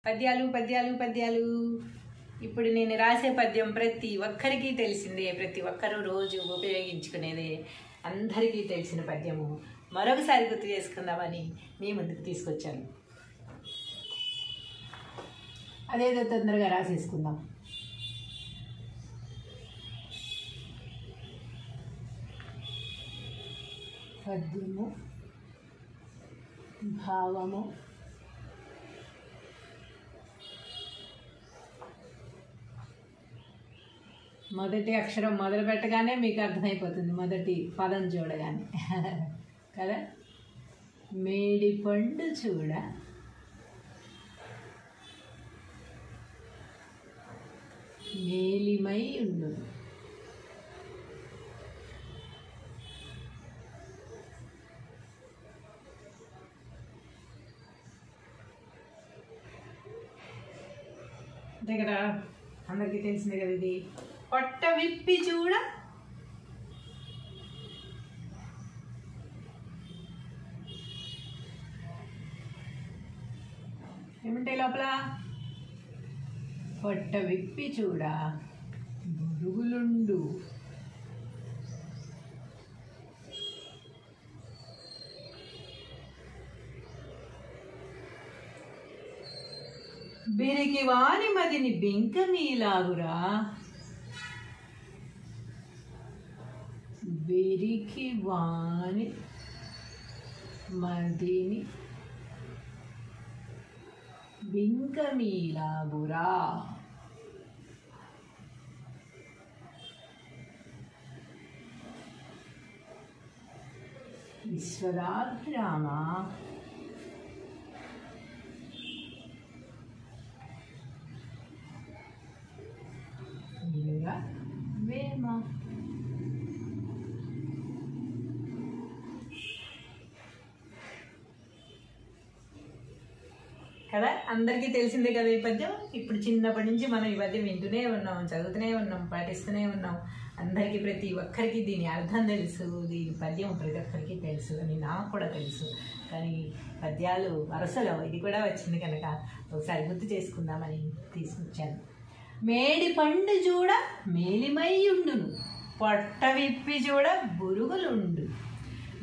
పద్యాలు పద్యాలు పద్యాలు. ఇప్పుడు నేను రాసే పద్యం ప్రతి ఒక్కరికి తెలిసిందే, ప్రతి ఒక్కరూ రోజు ఉపయోగించుకునేదే, అందరికీ తెలిసిన పద్యము. మరొకసారి గుర్తు చేసుకుందామని మీ ముందుకు తీసుకొచ్చాను. అదేదో తొందరగా రాసేసుకుందాం. పద్యము, భావము, మొదటి అక్షరం మొదలు పెట్టగానే మీకు అర్థమైపోతుంది, మొదటి పదం చూడగానే కదా. మేడి పండు చూడ మేలిమై ఉండు, అంతే కదా, అందరికీ తెలిసిందే కదా. ఇది పొట్ట విప్పి చూడ ఏమంటే లోపల పొట్ట విప్పి చూడ బురుగులుండు, బిరికి వాని మదిని బెంక మీలాగురా, బిరికి వాని మదిని బెంక మీలాగురా. విశ్వదాభిరామ వేమ. కదా, అందరికీ తెలిసిందే కదా ఈ పద్యం. ఇప్పుడు చిన్నప్పటి నుంచి మనం ఈ పద్యం వింటూనే ఉన్నాం, చదువుతూనే ఉన్నాం, పాటిస్తూనే ఉన్నాం. అందరికీ ప్రతి ఒక్కరికి దీని అర్థం తెలుసు, దీని పద్యం ప్రతి ఒక్కరికి తెలుసు అని నాకు కూడా తెలుసు. కానీ పద్యాలు వరుసలో ఇది కూడా వచ్చింది కనుక ఒకసారి గుర్తు చేసుకుందామని తీసుకొచ్చాను. మేడి పండు చూడ మేలిమై ఉండును, పొట్ట విప్పి చూడ బురుగులుండు,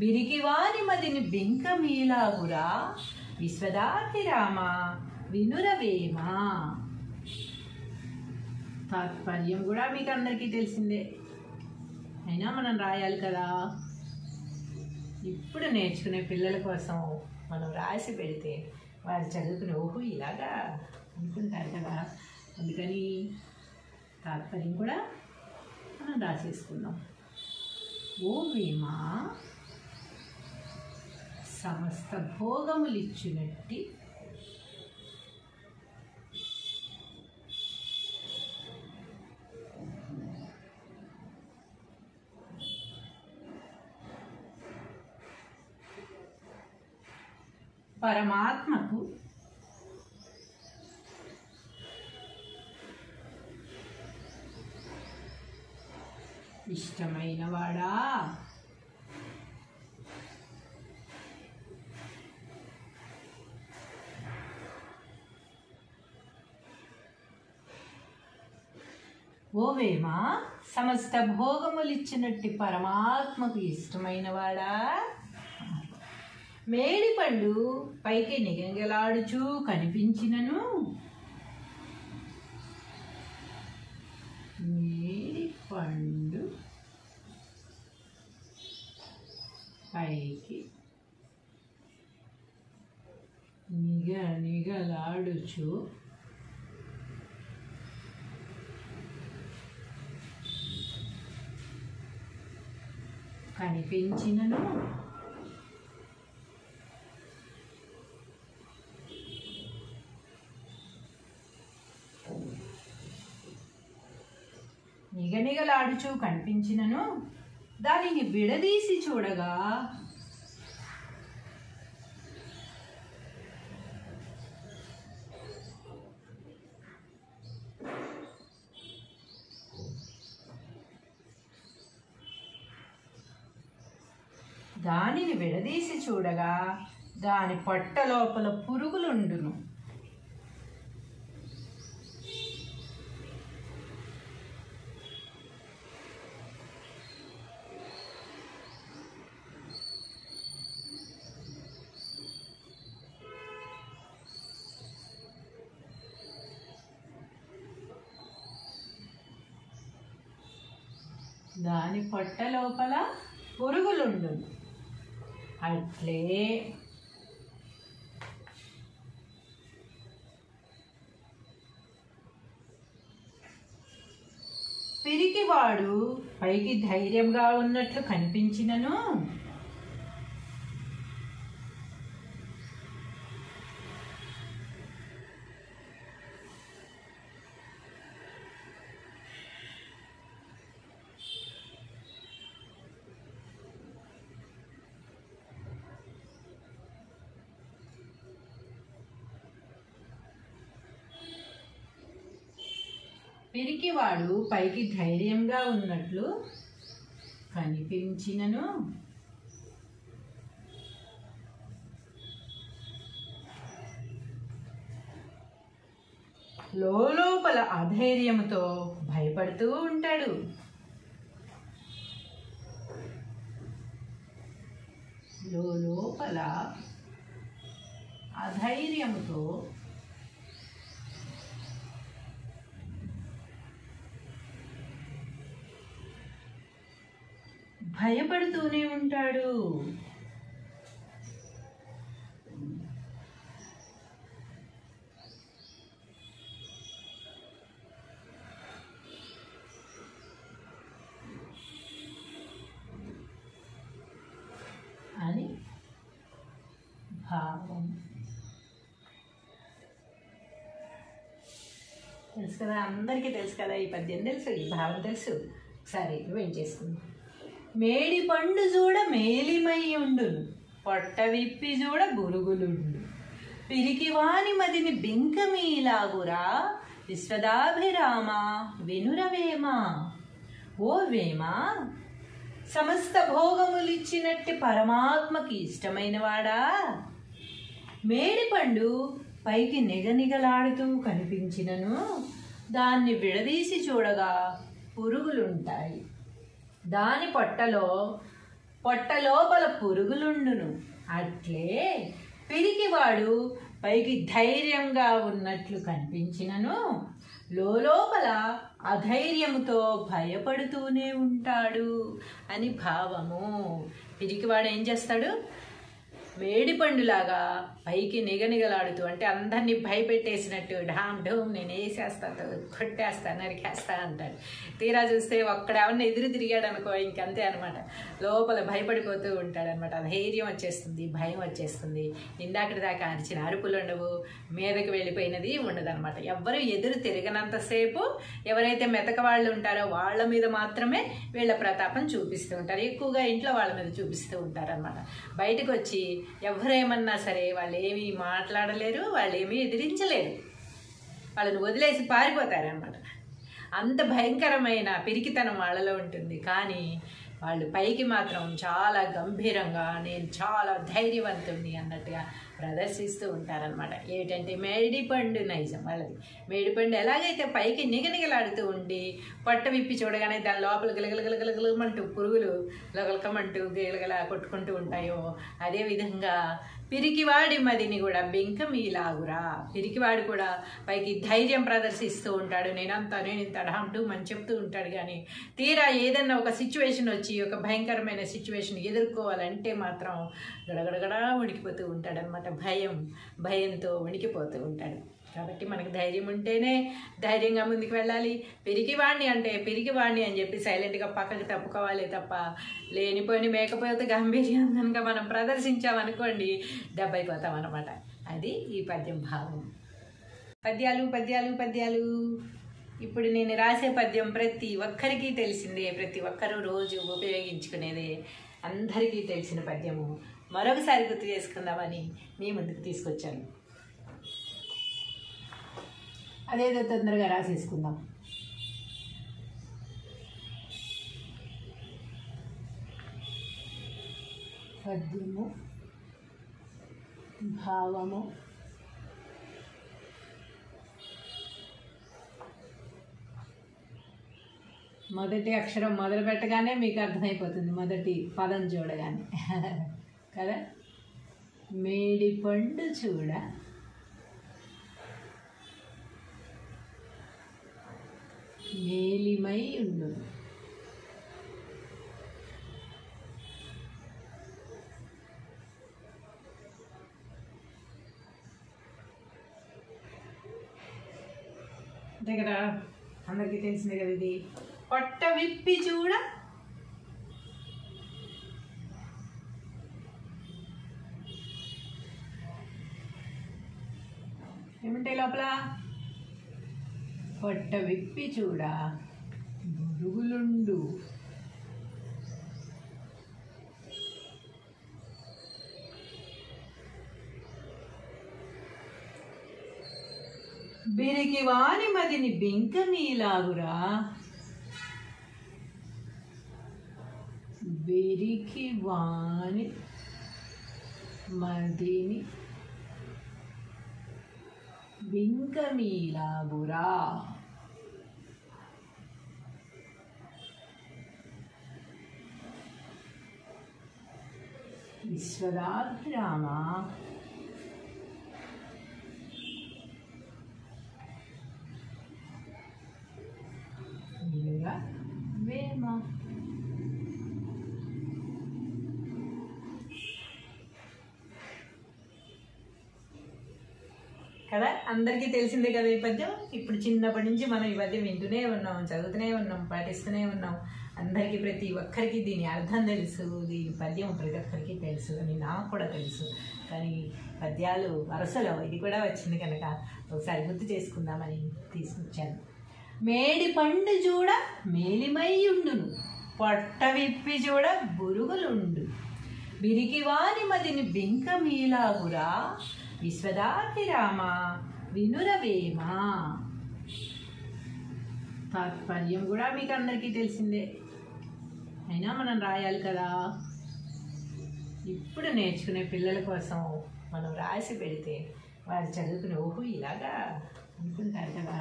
బిరికి వాని మదిని బెంక మీలాగురా, విశ్వదాభిరామ వినురవేమ. తాత్పర్యం కూడా మీకు అందరికీ తెలిసిందే, అయినా మనం రాయాలి కదా. ఇప్పుడు నేర్చుకునే పిల్లల కోసం మనం రాసి పెడితే వారు చదువుకుని ఓహో ఇలాగా అనుకుంటారు కదా. అందుకని తాత్పర్యం కూడా మనం రాసేసుకుందాం. ఓ వేమ సమస్త భోగములిచ్చునట్టి పరమాత్మకు ఇష్టమైన వాడా, ఓ వేమ సమస్త భోగములిచ్చినట్టి పరమాత్మకు ఇష్టమైన వాడా, మేడి పండు పైకి నిగంగలాడుచూ కనిపించినను మేడి పండు పైకి నిగలాడుచు కనిపించినను నిగనిగలాడుచూ కనిపించినను దానిని విడదీసి చూడగా దాని పొట్ట లోపల పురుగులుండును, దాని పొట్ట లోపల పురుగులుండు. అట్లే పిరికివాడు పైకి ధైర్యంగా ఉన్నట్లు కనిపించినను పిరికివాడు పైకి ధైర్యంగా ఉన్నట్లు కనిపించినను లోపల అధైర్యంతో భయపడుతూ ఉంటాడు. లోపల అధైర్యంతో భయపడుతూనే ఉంటాడు. అని భావం. తెలుసు కదా, అందరికీ తెలుసు కదా, ఈ పద్యం తెలుసు, ఈ భావం తెలుసు. సరే ఏం చేసుకుందాం. మేడి పండు చూడ మేలిమై ఉండును, పొట్ట విప్పి చూడ బురుగులుండు, పిరికివాని మదిని బింకమీలాగురా, విశ్వదాభిరామ వినురవేమా. ఓ వేమా, సమస్త భోగములిచ్చినట్టి పరమాత్మకి ఇష్టమైన వాడా, మేడిపండు పైకి నిగనిగలాడుతూ కనిపించినను దాన్ని విడదీసి చూడగా పురుగులుంటాయి. దాని పొట్ట లోపల పురుగులుండును. అట్లే పిరికివాడు పైకి ధైర్యంగా ఉన్నట్లు కనిపించినను లోపల అధైర్యముతో భయపడుతూనే ఉంటాడు అని భావము. పిరికివాడు ఏం చేస్తాడు? మేడిపండులాగా పైకి నిగనిగలాడుతూ, అంటే అందరినీ భయపెట్టేసినట్టు ఢామ్ ఢూమ్ నేను వేసేస్తా, కొట్టేస్తా, నరికేస్తా అంటాడు. తీరా చూస్తే ఒక్కడేమన్నా ఎదురు తిరిగాడు అనుకో ఇంకంతే అనమాట, లోపల భయపడిపోతూ ఉంటాడు అనమాట. ధైర్యం వచ్చేస్తుంది, భయం వచ్చేస్తుంది. ఇందాకటి దాకా అరిచిన అరుపులు ఉండవు, మీదకి వెళ్ళిపోయినది ఉండదు అనమాట. ఎవరు ఎదురు తిరగనంతసేపు ఎవరైతే మెతక వాళ్ళు ఉంటారో వాళ్ళ మీద మాత్రమే వీళ్ళ ప్రతాపం చూపిస్తూ ఉంటారు. ఎక్కువగా ఇంట్లో వాళ్ళ మీద చూపిస్తూ ఉంటారు అనమాట. బయటకు వచ్చి ఎవరేమన్నా సరే వాళ్ళు ఏమీ మాట్లాడలేరు, వాళ్ళు ఏమీ ఎదిరించలేరు, వాళ్ళని వదిలేసి పారిపోతారనమాట. అంత భయంకరమైన పిరికితనం వాళ్ళలో ఉంటుంది. కానీ వాళ్ళు పైకి మాత్రం చాలా గంభీరంగా నేను చాలా ధైర్యవంతుడిని అన్నట్టుగా ప్రదర్శిస్తూ ఉంటారనమాట. ఏమిటంటే మేడిపండు నైజం వాళ్ళది. మేడిపండు ఎలాగైతే పైకి నిగనిగలాడుతూ ఉండి పొట్ట విప్పి చూడగానే దాని లోపల గిలగలగలగలగలమంటూ పురుగులు లగలకమంటూ గిలగల కొట్టుకుంటూ ఉంటాయో, అదేవిధంగా పిరికివాడి మదిని కూడా బింకమీలాగురా, పిరికివాడు కూడా పైకి ధైర్యం ప్రదర్శిస్తూ ఉంటాడు, నేను ఇంత ఢాంటూ అని చెప్తూ ఉంటాడు. కానీ తీరా ఏదన్నా ఒక సిచ్యువేషన్ వచ్చి ఒక భయంకరమైన సిచ్యువేషన్ ఎదుర్కోవాలంటే మాత్రం గడగడగడా వణికిపోతూ ఉంటాడు అనమాట. భయంతో వణికిపోతూ ఉంటాడు. కాబట్టి మనకు ధైర్యం ఉంటేనే ధైర్యంగా ముందుకు వెళ్ళాలి. పిరికివాణ్ణి అని చెప్పి సైలెంట్గా పక్కకి తప్పుకోవాలి తప్ప లేనిపోయిన మేకపోతే గంభీర్యం కనుక మనం ప్రదర్శించామనుకోండి దెబ్బైపోతాం అనమాట. అది ఈ పద్యం భావం. పద్యాలు ఇప్పుడు నేను రాసే పద్యం ప్రతి ఒక్కరికి తెలిసిందే, ప్రతి ఒక్కరూ రోజు ఉపయోగించుకునేదే, అందరికీ తెలిసిన పద్యము. మరొకసారి గుర్తు చేసుకుందామని మీ ముందుకు తీసుకొచ్చాను. అదేదో తొందరగా రాసేసుకుందాం. పద్యము భావము మొదటి అక్షరం మొదలు పెట్టగానే మీకు అర్థమైపోతుంది, మొదటి పదం చూడగానే కదా. మేడిపండు చూడ మేలిమై ఉండు, అంతే కదా, అందరికీ తెలిసిందే కదా. ఇది పొట్ట విప్పి చూడ ఏమంటే లోపల పొట్ట విప్పి చూడ బురుగులుండు. బిరికి వాని మదిని బెంక మీలాగురా, బిరికి వాని మదిని బెంక మీలాగురా. విశ్వదాభిరామ వేమ. కదా, అందరికీ తెలిసిందే కదా ఈ పద్యం. ఇప్పుడు చిన్నప్పటి నుంచి మనం ఈ పద్యం వింటూనే ఉన్నాం, చదువుతూనే ఉన్నాం, పాటిస్తూనే ఉన్నాం. అందరికీ ప్రతి ఒక్కరికి దీని అర్థం తెలుసు, దీని పద్యం ప్రతి ఒక్కరికి తెలుసు అని నాకు కూడా తెలుసు. కానీ పద్యాలు వరుసలో ఇది కూడా వచ్చింది కనుక ఒకసారి గుర్తు చేసుకుందామని తీసుకొచ్చాను. మేడి పండు చూడ మేలిమయ్యుండును, పొట్ట విప్పి చూడ బురుగులుండు, బిరికి వాని మదిని బెంక మీలాగురా, విశ్వదాభిరామ వినురవేమ. తాత్పర్యం కూడా మీకు అందరికీ తెలిసిందే, అయినా మనం రాయాలి కదా. ఇప్పుడు నేర్చుకునే పిల్లల కోసం మనం రాసి పెడితే వారు చదువుకుని ఓహో ఇలాగా అనుకుంటారు కదా.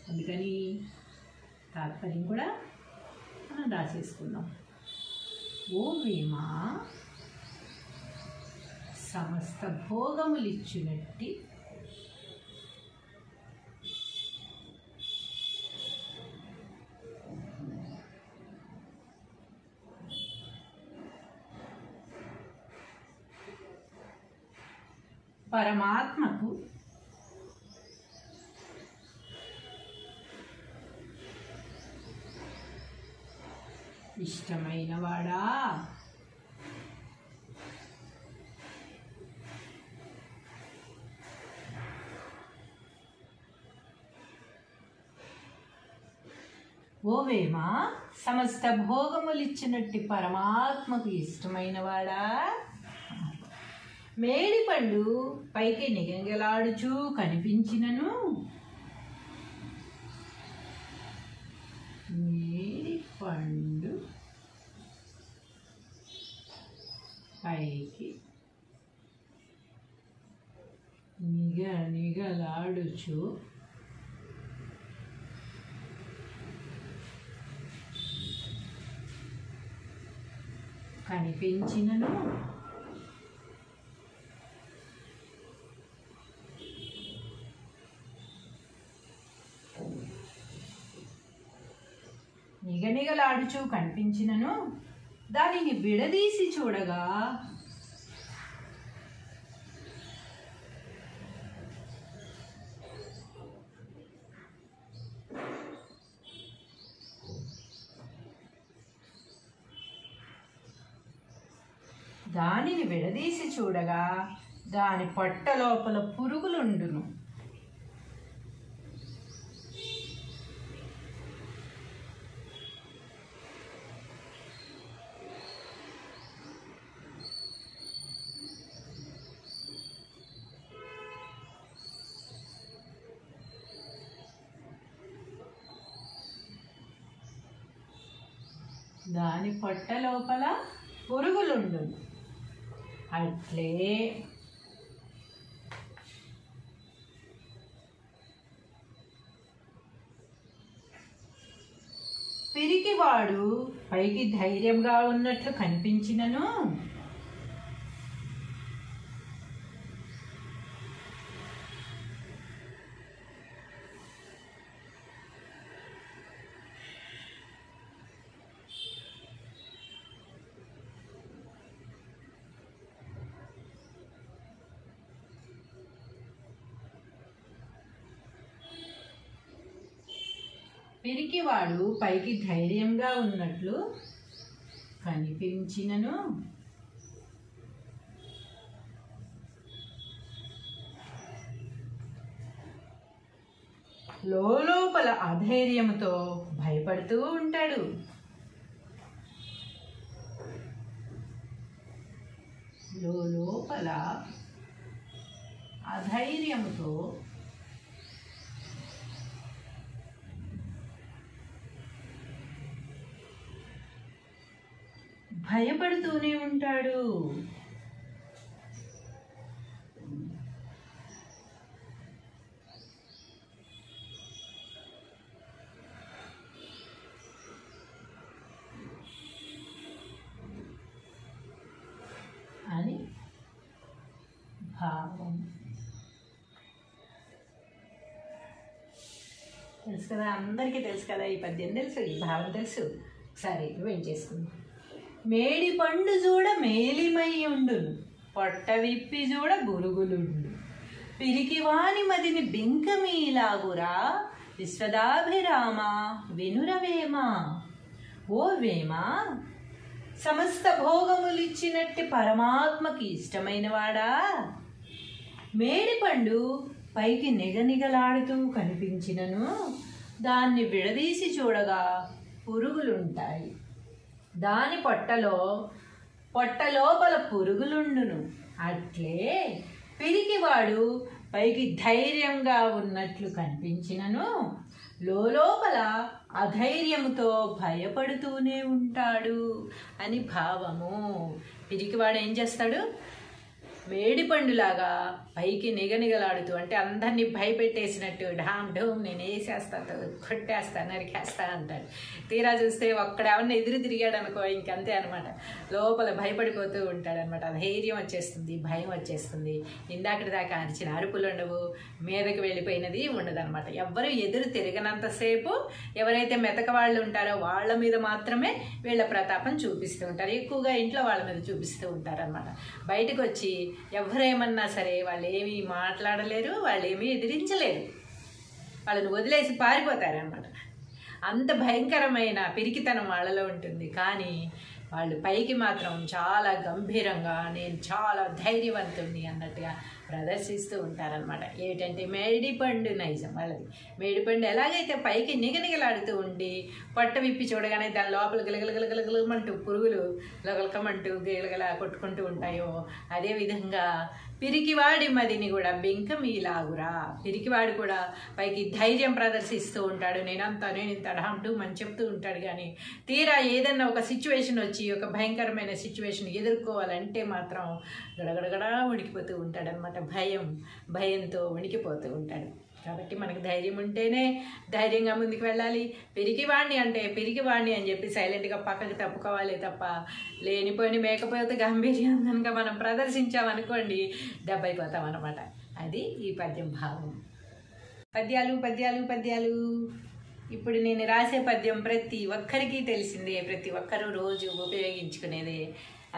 అందుకని తాత్పర్యం కూడా మనం రాసేసుకుందాం. ఓ వేమ సమస్త భోగములిచ్చునట్టి పరమాత్మకు ఇష్టమైన వాడా, ఓవేమ సమస్త భోగములిచ్చినట్టి పరమాత్మకు ఇష్టమైన వాడా, మేడిపండు పైకి నిగంగలాడుచూ కనిపించినను మేడిపండు పైకి నిగలాడుచు కనిపించినను నిగనిగలాడుచూ కనిపించినను దానిని విడదీసి చూడగా దాని పొట్ట లోపల పురుగులుండును. దాని పొట్ట లోపల పురుగులుండును. అట్లే పిరికివాడు పైకి ధైర్యంగా ఉన్నట్లు కనిపించినను పిరికివాడు పైకి ధైర్యంగా ఉన్నట్లు కనిపించినను లోపల అధైర్యంతో భయపడుతూ ఉంటాడు. లోపల అధైర్యంతో భయపడుతూనే ఉంటాడు. అని భావం. తెలుసు కదా, అందరికీ తెలుసు కదా, ఈ పద్యం తెలుసు, ఈ భావం తెలుసు. ఒకసారి ఏం చేసుకుందాం. మేడి పండు చూడ మేలిమై ఉండును, పొట్ట విప్పి చూడ బురుగులుండు, పిరికివాని మదిని బింకమీలాగురా, విశ్వదాభిరామ వినురవేమా. ఓ వేమా, సమస్త భోగములిచ్చినట్టి పరమాత్మకి ఇష్టమైన వాడా, మేడిపండు పైకి నిగనిగలాడుతూ కనిపించినను దాన్ని విడదీసి చూడగా పురుగులుంటాయి. దాని పొట్ట లోపల పురుగులుండును. అట్లే పిరికివాడు పైకి ధైర్యంగా ఉన్నట్లు కనిపించినను లోపల అధైర్యముతో భయపడుతూనే ఉంటాడు అని భావము. పిరికివాడు ఏం చేస్తాడు? మేడిపండులాగా పైకి నిగనిగలాడుతూ, అంటే అందరినీ భయపెట్టేసినట్టు ఢామ్ ఢూమ్ నేను వేసేస్తాను, కొట్టేస్తా, నరికేస్తా అంటాడు. తీరా చూస్తే ఒక్కడేమన్నా ఎదురు తిరిగాడు అనుకో ఇంకంతే అనమాట. లోపల భయపడిపోతూ ఉంటాడు అనమాట. ధైర్యం వచ్చేస్తుంది, భయం వచ్చేస్తుంది. ఇందాకటి దాకా అరిచిన అరుపులు ఉండవు, మీదకి వెళ్ళిపోయినది ఉండదు అనమాట. ఎవ్వరు ఎదురు తిరగనంతసేపు ఎవరైతే మెతక వాళ్ళు ఉంటారో వాళ్ళ మీద మాత్రమే వీళ్ళ ప్రతాపం చూపిస్తూ ఉంటారు. ఎక్కువగా ఇంట్లో వాళ్ళ మీద చూపిస్తూ ఉంటారు అనమాట. బయటకు వచ్చి ఎవరేమన్నా సరే వాళ్ళు ఏమీ మాట్లాడలేరు, వాళ్ళు ఏమీ ఎదిరించలేరు, వాళ్ళని వదిలేసి పారిపోతారనమాట. అంత భయంకరమైన పిరికితనం వాళ్ళలో ఉంటుంది. కానీ వాళ్ళు పైకి మాత్రం చాలా గంభీరంగా నేను చాలా ధైర్యవంతుణ్ణి అన్నట్టుగా ప్రదర్శిస్తూ ఉంటారనమాట. ఏమిటంటే మేడిపండు నైజం వాళ్ళది. మేడిపండు ఎలాగైతే పైకి నిగనిగలాడుతూ ఉండి పొట్ట విప్పి చూడగానే దాని లోపల గిలగలగలగలగలమంటూ పురుగులు లగలకమంటూ గిలగల కొట్టుకుంటూ ఉంటాయో, అదేవిధంగా పిరికివాడి మదిని కూడా బింకమీలాగురా. పిరికివాడు కూడా పైకి ధైర్యం ప్రదర్శిస్తూ ఉంటాడు, నేను ఇంత ఢాంటూ అని చెప్తూ ఉంటాడు. కానీ తీరా ఏదన్నా ఒక సిచ్యువేషన్ వచ్చి ఒక భయంకరమైన సిచ్యువేషన్ ఎదుర్కోవాలంటే మాత్రం గడగడగడా వణికిపోతూ ఉంటాడు అనమాట. భయంతో వణికిపోతూ ఉంటాడు. కాబట్టి మనకు ధైర్యం ఉంటేనే ధైర్యంగా ముందుకు వెళ్ళాలి. పిరికివాణ్ణి అని చెప్పి సైలెంట్గా పక్కకి తప్పుకోవాలి తప్ప లేనిపోయిన మేకపోతే గాంభీర్యం కనుక మనం ప్రదర్శించామనుకోండి దెబ్బైపోతాం అనమాట. అది ఈ పద్యం భావం. పద్యాలు ఇప్పుడు నేను రాసే పద్యం ప్రతి ఒక్కరికి తెలిసిందే, ప్రతి ఒక్కరూ రోజు ఉపయోగించుకునేదే,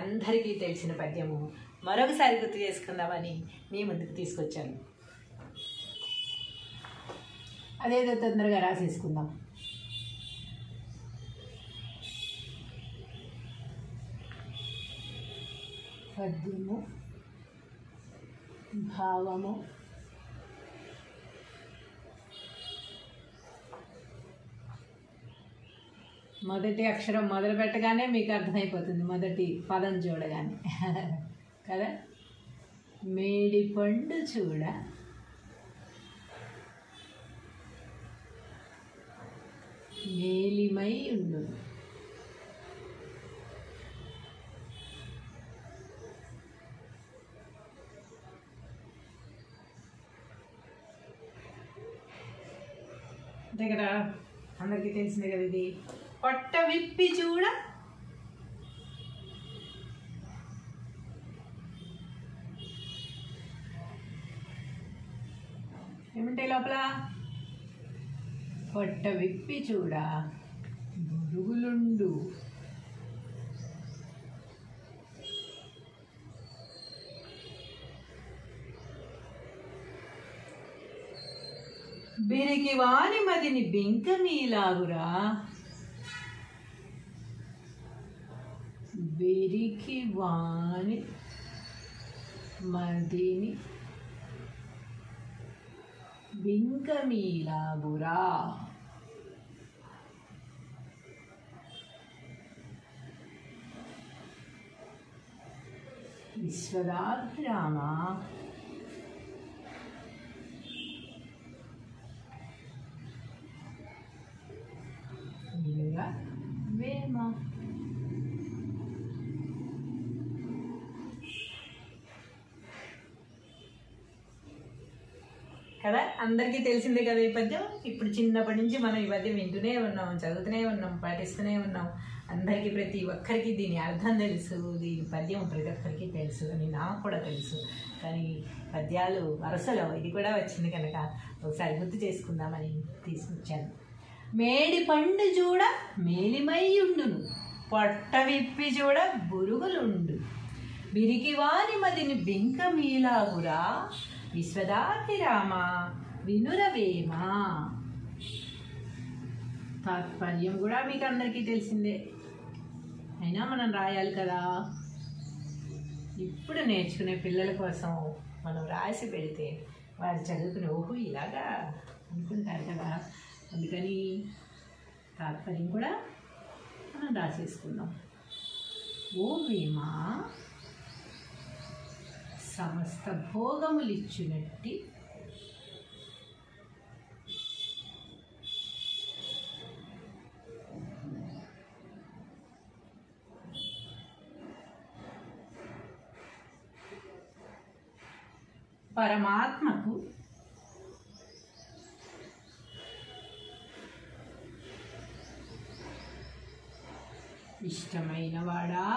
అందరికీ తెలిసిన పద్యము. మరొకసారి గుర్తు చేసుకుందామని మీ ముందుకు తీసుకొచ్చాను. అదేదో తొందరగా రాసేసుకుందాం. పద్యము భావము మొదటి అక్షరం మొదలు పెట్టగానే మీకు అర్థమైపోతుంది, మొదటి పదం చూడగానే కదా. మేడిపండు చూడ మేలిమై ఉండు, అంతే కదా, అందరికీ తెలిసిందే కదా. ఇది పొట్ట విప్పి చూడ ఏముంటాయి లోపల? పొట్ట విప్పి చూడ బురుగులుండు. బిరికి వాని మదిని బెంకమీలాగురా, బిరికి వాని మదిని బెంకమీలాగురా. విశ్వదాభిరామ వేమ. కదా అందరికీ తెలిసిందే కదా ఈ పద్యం. ఇప్పుడు చిన్నప్పటి నుంచి మనం ఈ పద్యం వింటూనే ఉన్నాం, చదువుతూనే ఉన్నాం, పాటిస్తూనే ఉన్నాం. అందరికీ ప్రతి ఒక్కరికి దీని అర్థం తెలుసు, దీని పద్యం ప్రతి ఒక్కరికి తెలుసు అని నాకు కూడా తెలుసు. కానీ పద్యాలు వరుసలో ఇది కూడా వచ్చింది కనుక ఒకసారి గుర్తు చేసుకుందామని తీసుకొచ్చాను. మేడి పండు చూడ మేలిమయ్యుండును, పొట్ట విప్పి చూడ బురుగులుండు, బిరికి వాని మదిని బెంకమీలాగురా, విశ్వదాభిరామ వినురవేమ. తాత్పర్యం కూడా మీకు అందరికీ తెలిసిందే, అయినా మనం రాయాలి కదా. ఇప్పుడు నేర్చుకునే పిల్లల కోసం మనం రాసి పెడితే వారు చదువుకుని ఓహో ఇలాగా అనుకుంటారు కదా. అందుకని తాత్పర్యం కూడా మనం రాసేసుకుందాం. ఓ వేమ సమస్త భోగములిచ్చునట్టి పరమాత్మకు ఇష్టమైన వాడా,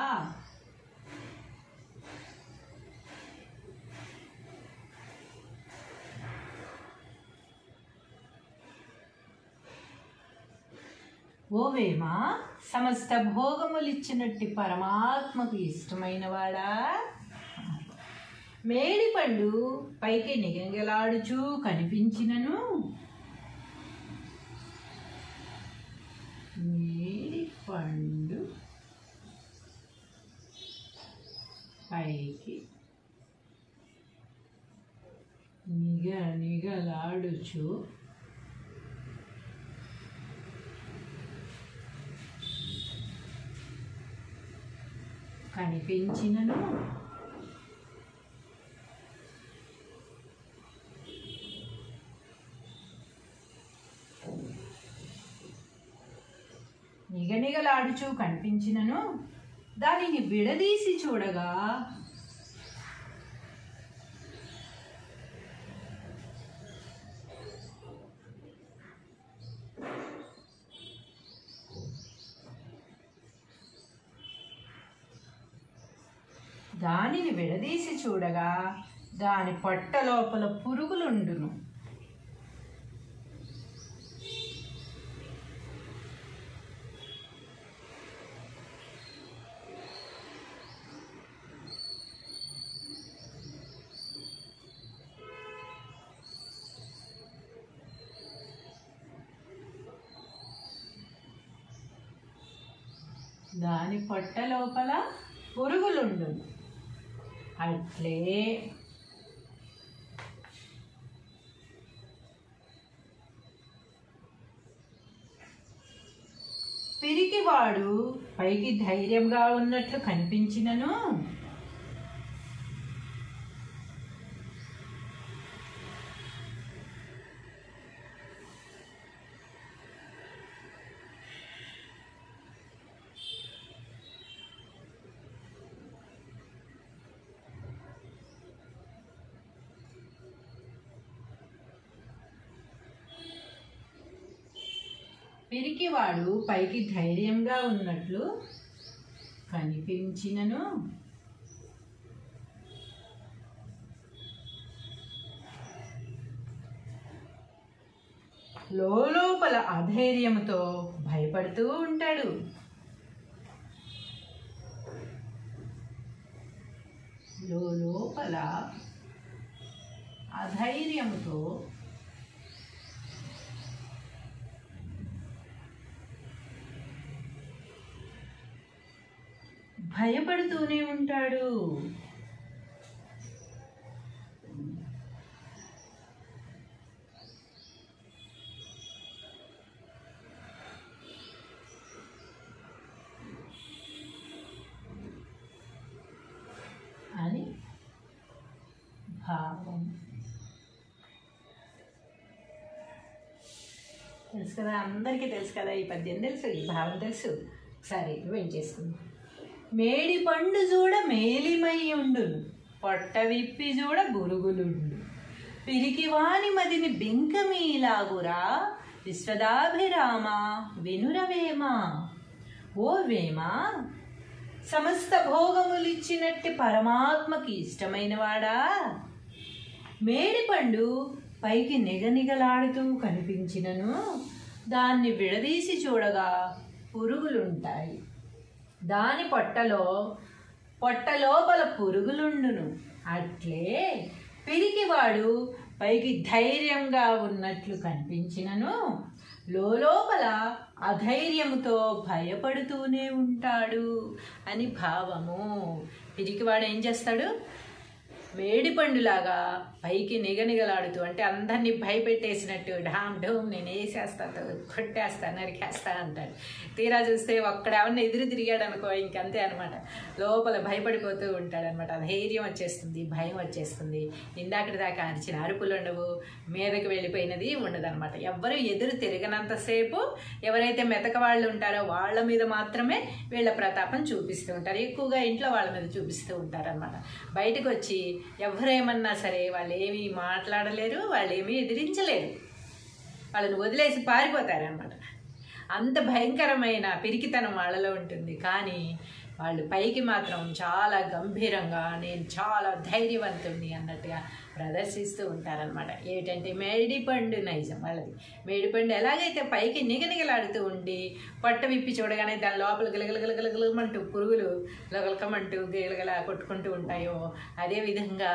ఓవేమ సమస్త భోగములిచ్చినట్టి పరమాత్మకు ఇష్టమైన వాడా, మేడి పండు పైకి నిగంగలాడుచూ కనిపించినను, మేడి పండు పైకి నిగలాడుచు కనిపించినను, నిగనిగలాడుచూ కనిపించినను దానిని విడదీసి చూడగా దాని పొట్ట లోపల పురుగులుండును. దాని పొట్ట లోపల పురుగులుండును. అట్లే పిరికివాడు పైకి ధైర్యంగా ఉన్నట్లు కనిపించినను పిరికివాడు పైకి ధైర్యంగా ఉన్నట్లు కనిపించినను లోపల అధైర్యంతో భయపడుతూ ఉంటాడు. లోపల అధైర్యంతో భయపడుతూనే ఉంటాడు. అని భావం. తెలుసు కదా, అందరికీ తెలుసు కదా, ఈ పద్యం తెలుసు, ఈ భావం తెలుసు. ఒకసారి ఏం చేసుకుందాం. మేడి పండు చూడ మేలిమై ఉండును, పొట్ట విప్పి చూడ బురుగులుండు, పిరికి వాని మదిని బింకమీలాగురా, విశ్వదాభిరామ వినురవేమా. ఓ వేమా, సమస్త భోగములిచ్చినట్టి పరమాత్మకి ఇష్టమైన వాడా, మేడిపండు పైకి నిగనిగలాడుతూ కనిపించినను దాన్ని విడదీసి చూడగా పురుగులుంటాయి. దాని పొట్ట లోపల పురుగులుండును. అట్లే పిరికివాడు పైకి ధైర్యంగా ఉన్నట్లు కనిపించినను లోపల అధైర్యముతో భయపడుతూనే ఉంటాడు అని భావము. పిరికివాడు ఏం చేస్తాడు? మేడిపండులాగా పైకి నిగనిగలాడుతూ, అంటే అందరినీ భయపెట్టేసినట్టు ఢామ్ ఢూమ్ నేను వేసేస్తాను, కొట్టేస్తా, నరికేస్తా అంటాడు. తీరా చూస్తే ఒక్కడేమన్నా ఎదురు తిరిగాడు అనుకో ఇంకంతే అనమాట, లోపల భయపడిపోతూ ఉంటాడనమాట. ధైర్యం వచ్చేస్తుంది, భయం వచ్చేస్తుంది. ఇందాకటి దాకా అరిచిన అరుపులు ఉండవు, మీదకి వెళ్ళిపోయినది ఉండదన్నమాట. ఎవ్వరు ఎదురు తిరగనంతసేపు ఎవరైతే మెతక వాళ్ళు ఉంటారో వాళ్ళ మీద మాత్రమే వీళ్ళ ప్రతాపం చూపిస్తూ ఉంటారు. ఎక్కువగా ఇంట్లో వాళ్ళ మీద చూపిస్తూ ఉంటారనమాట. బయటకు వచ్చి ఎవరేమన్నా సరే వాళ్ళు ఏమీ మాట్లాడలేరు, వాళ్ళు ఏమీ ఎదిరించలేరు, వాళ్ళని వదిలేసి పారిపోతారనమాట. అంత భయంకరమైన పిరికితనం వాళ్ళలో ఉంటుంది. కానీ వాళ్ళు పైకి మాత్రం చాలా గంభీరంగా నేను చాలా ధైర్యవంతుణ్ణి అన్నట్టుగా ప్రదర్శిస్తూ ఉంటారనమాట. ఏమిటంటే మేడిపండు నైజం వాళ్ళది. మేడిపండు ఎలాగైతే పైకి నిగనిగలాడుతూ ఉండి పొట్ట విప్పి చూడగానే దాని లోపల గిలగలగలగలగలమంటూ పురుగులు లగలకమంటూ గిలగలా కొట్టుకుంటూ ఉంటాయో, అదేవిధంగా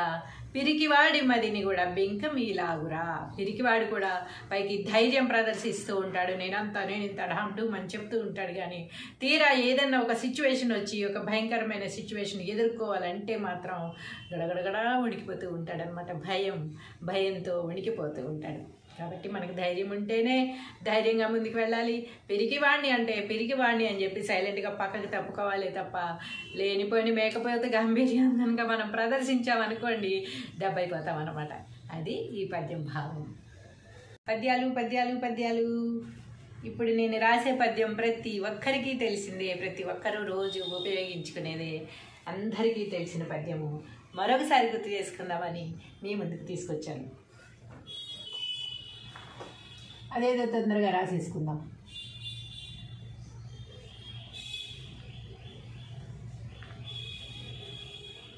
పిరికివాడి మదిని కూడా బింకమీలాగురా, పిరికివాడు కూడా పైకి ధైర్యం ప్రదర్శిస్తూ ఉంటాడు, నేను ఇంత అంటూ అని చెప్తూ ఉంటాడు. కానీ తీరా ఏదన్నా ఒక సిచ్యువేషన్ వచ్చి ఒక భయంకరమైన సిచ్యువేషన్ ఎదుర్కోవాలంటే మాత్రం గడగడగడా వణికిపోతూ ఉంటాడనమాట. భయంతో వణికిపోతూ ఉంటాడు. కాబట్టి మనకు ధైర్యం ఉంటేనే ధైర్యంగా ముందుకు వెళ్ళాలి. పిరికివాణ్ణి అని చెప్పి సైలెంట్గా పక్కకి తప్పుకోవాలి తప్ప లేనిపోయిన మేకపోతే గంభీర్యం కనుక మనం ప్రదర్శించామనుకోండి దెబ్బైపోతాం అన్నమాట. అది ఈ పద్యం భావం. పద్యాలు ఇప్పుడు నేను రాసే పద్యం ప్రతి ఒక్కరికి తెలిసిందే, ప్రతి ఒక్కరూ రోజు ఉపయోగించుకునేదే, అందరికీ తెలిసిన పద్యము. మరొకసారి గుర్తు చేసుకుందామని మీ ముందుకు తీసుకొచ్చాను. అదేదో తొందరగా రాసేసుకుందాం.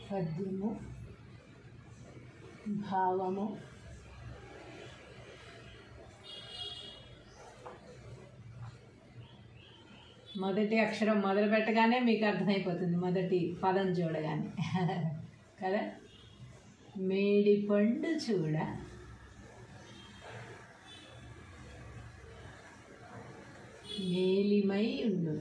పద్యము భావము మొదటి అక్షరం మొదలు పెట్టగానే మీకు అర్థమైపోతుంది, మొదటి పదం చూడగానే కదా. మేడిపండు చూడ మేలిమై ఉండు,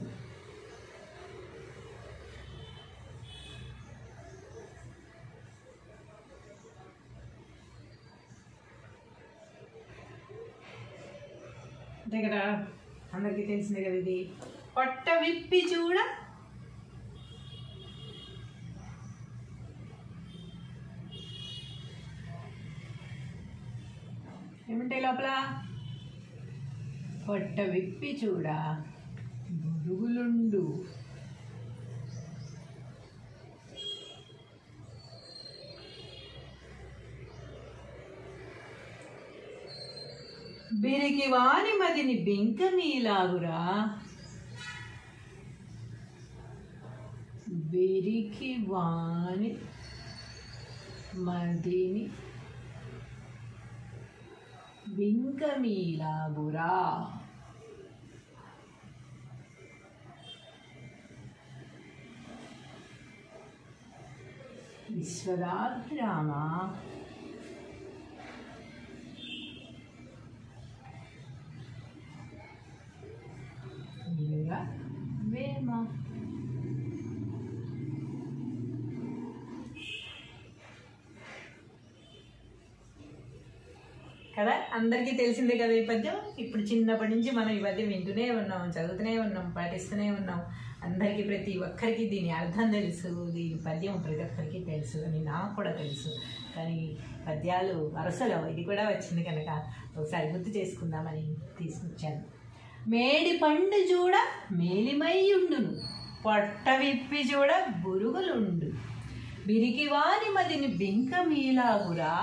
అంతే కదా, అందరికీ తెలిసిందే కదా. ఇది పొట్ట విప్పి చూడ ఏమంటాయి లోపల? పొట్ట విప్పి చూడ బురుగులుండు, బిరికి వాని మదిని బింకమీలాగురా, బిరికి వాని మదిని బింకమీలాగురా. విశ్వదాభిరామ వేమ. కదా, అందరికీ తెలిసిందే కదా ఈ పద్యం. ఇప్పుడు చిన్నప్పటి నుంచి మనం ఈ పద్యం వింటూనే ఉన్నాం, చదువుతూనే ఉన్నాం, పాటిస్తూనే ఉన్నాం. అందరికీ ప్రతి ఒక్కరికి దీని అర్థం తెలుసు, దీని పద్యం ప్రతి ఒక్కరికి తెలుసు అని నాకు కూడా తెలుసు. కానీ పద్యాలు వరుసలో ఇది కూడా వచ్చింది కనుక ఒకసారి గుర్తు చేసుకుందామని తీసుకొచ్చాను. మేడి పండు చూడ మేలిమయ్యుండును, పొట్ట విప్పి చూడ బురుగులుండు, బిరికివాని మదిని బింక మీలాగురా,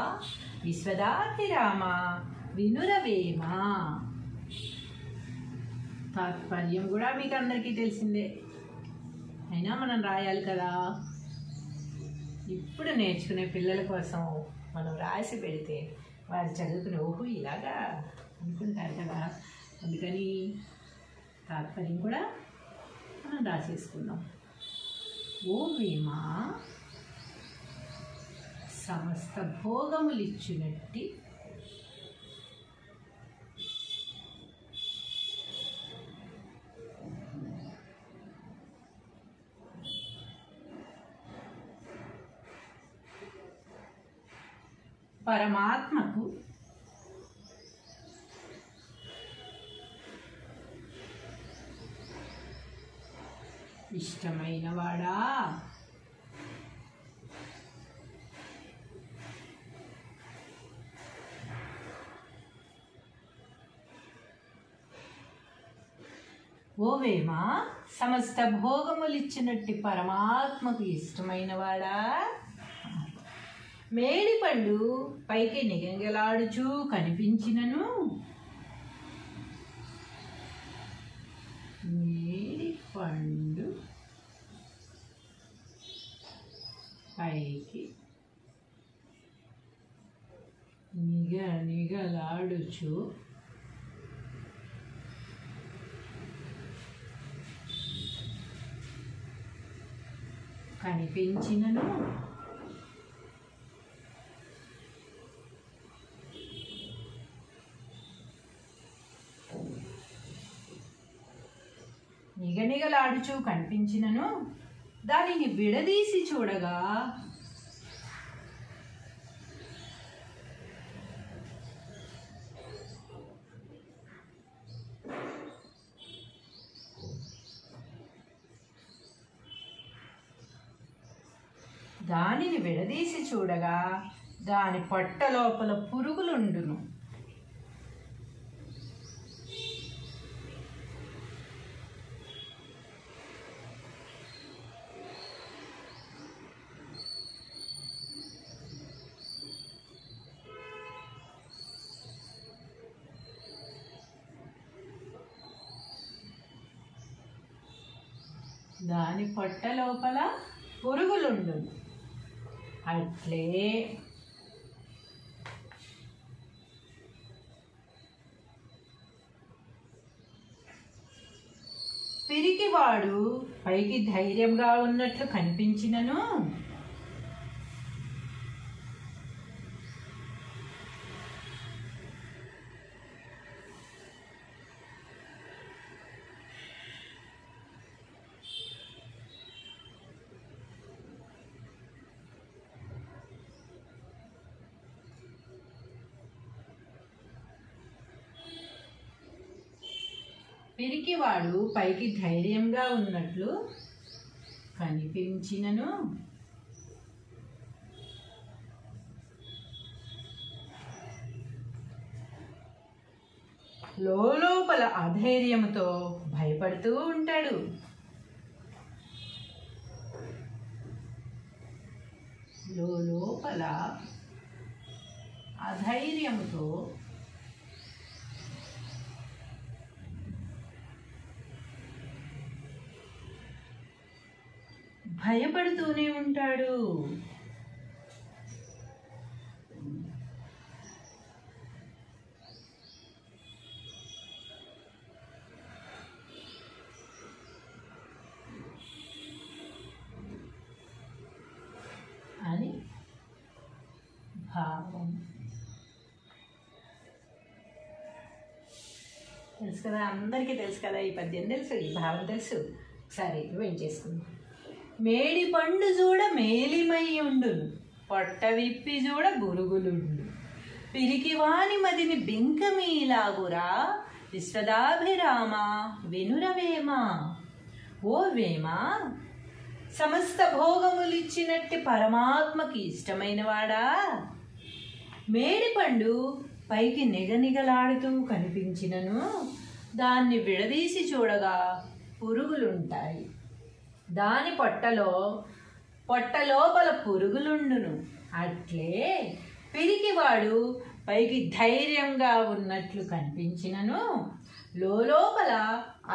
విశ్వదాభిరామ వినురవేమ. తాత్పర్యం కూడా మీకు అందరికీ తెలిసిందే, అయినా మనం రాయాలి కదా. ఇప్పుడు నేర్చుకునే పిల్లల కోసం మనం రాసి పెడితే వారు చదువుకుని ఓహో ఇలాగా అనుకుంటారు కదా. అందుకని తాత్పర్యం కూడా మనం రాసేసుకుందాం. ఓ వేమ సమస్త భోగములిచ్చునట్టి పరమాత్మకు ఇష్టమైన వాడా, ఓవేమ సమస్త భోగములిచ్చినట్టి పరమాత్మకు ఇష్టమైన వాడా, మేడిపండు పైకి నిగంగలాడుచూ కనిపించినను, మేడిపండు పైకి నిగలాడుచు కనిపించినను, నిగనిగలాడుచూ కనిపించినను దానిని విడదీసి చూడగా దాని పొట్ట లోపల పురుగులుండును. దాని పొట్ట లోపల పురుగులుండును. అట్లే పిరికివాడు పైకి ధైర్యంగా ఉన్నట్లు కనిపించినను పిరికివాడు పైకి ధైర్యంగా ఉన్నట్లు కనిపించినను లోపల అధైర్యంతో భయపడుతూ ఉంటాడు. లోపల అధైర్యంతో భయపడుతూనే ఉంటాడు. అని భావం. తెలుసు కదా, అందరికీ తెలుసు కదా, ఈ పద్యం తెలుసు, ఈ భావం తెలుసు. సరే ఏం చేసుకుందాం. మేడి పండు చూడ మేలిమయ్యుండును, పొట్ట విప్పి చూడ బురుగులుండు, పిరికివాని మదిని బింకమీలాగురా విశ్వదాభిరామ వినురవేమ. ఓ వేమ, సమస్త భోగములిచ్చినట్టి పరమాత్మకి ఇష్టమైనవాడా, మేడిపండు పైకి నిగనిగలాడుతూ కనిపించినను దాన్ని విడదీసి చూడగా పురుగులుంటాయి. దాని పొట్ట లోపల పురుగులుండును. అట్లే పిరికివాడు పైకి ధైర్యంగా ఉన్నట్లు కనిపించినను లోపల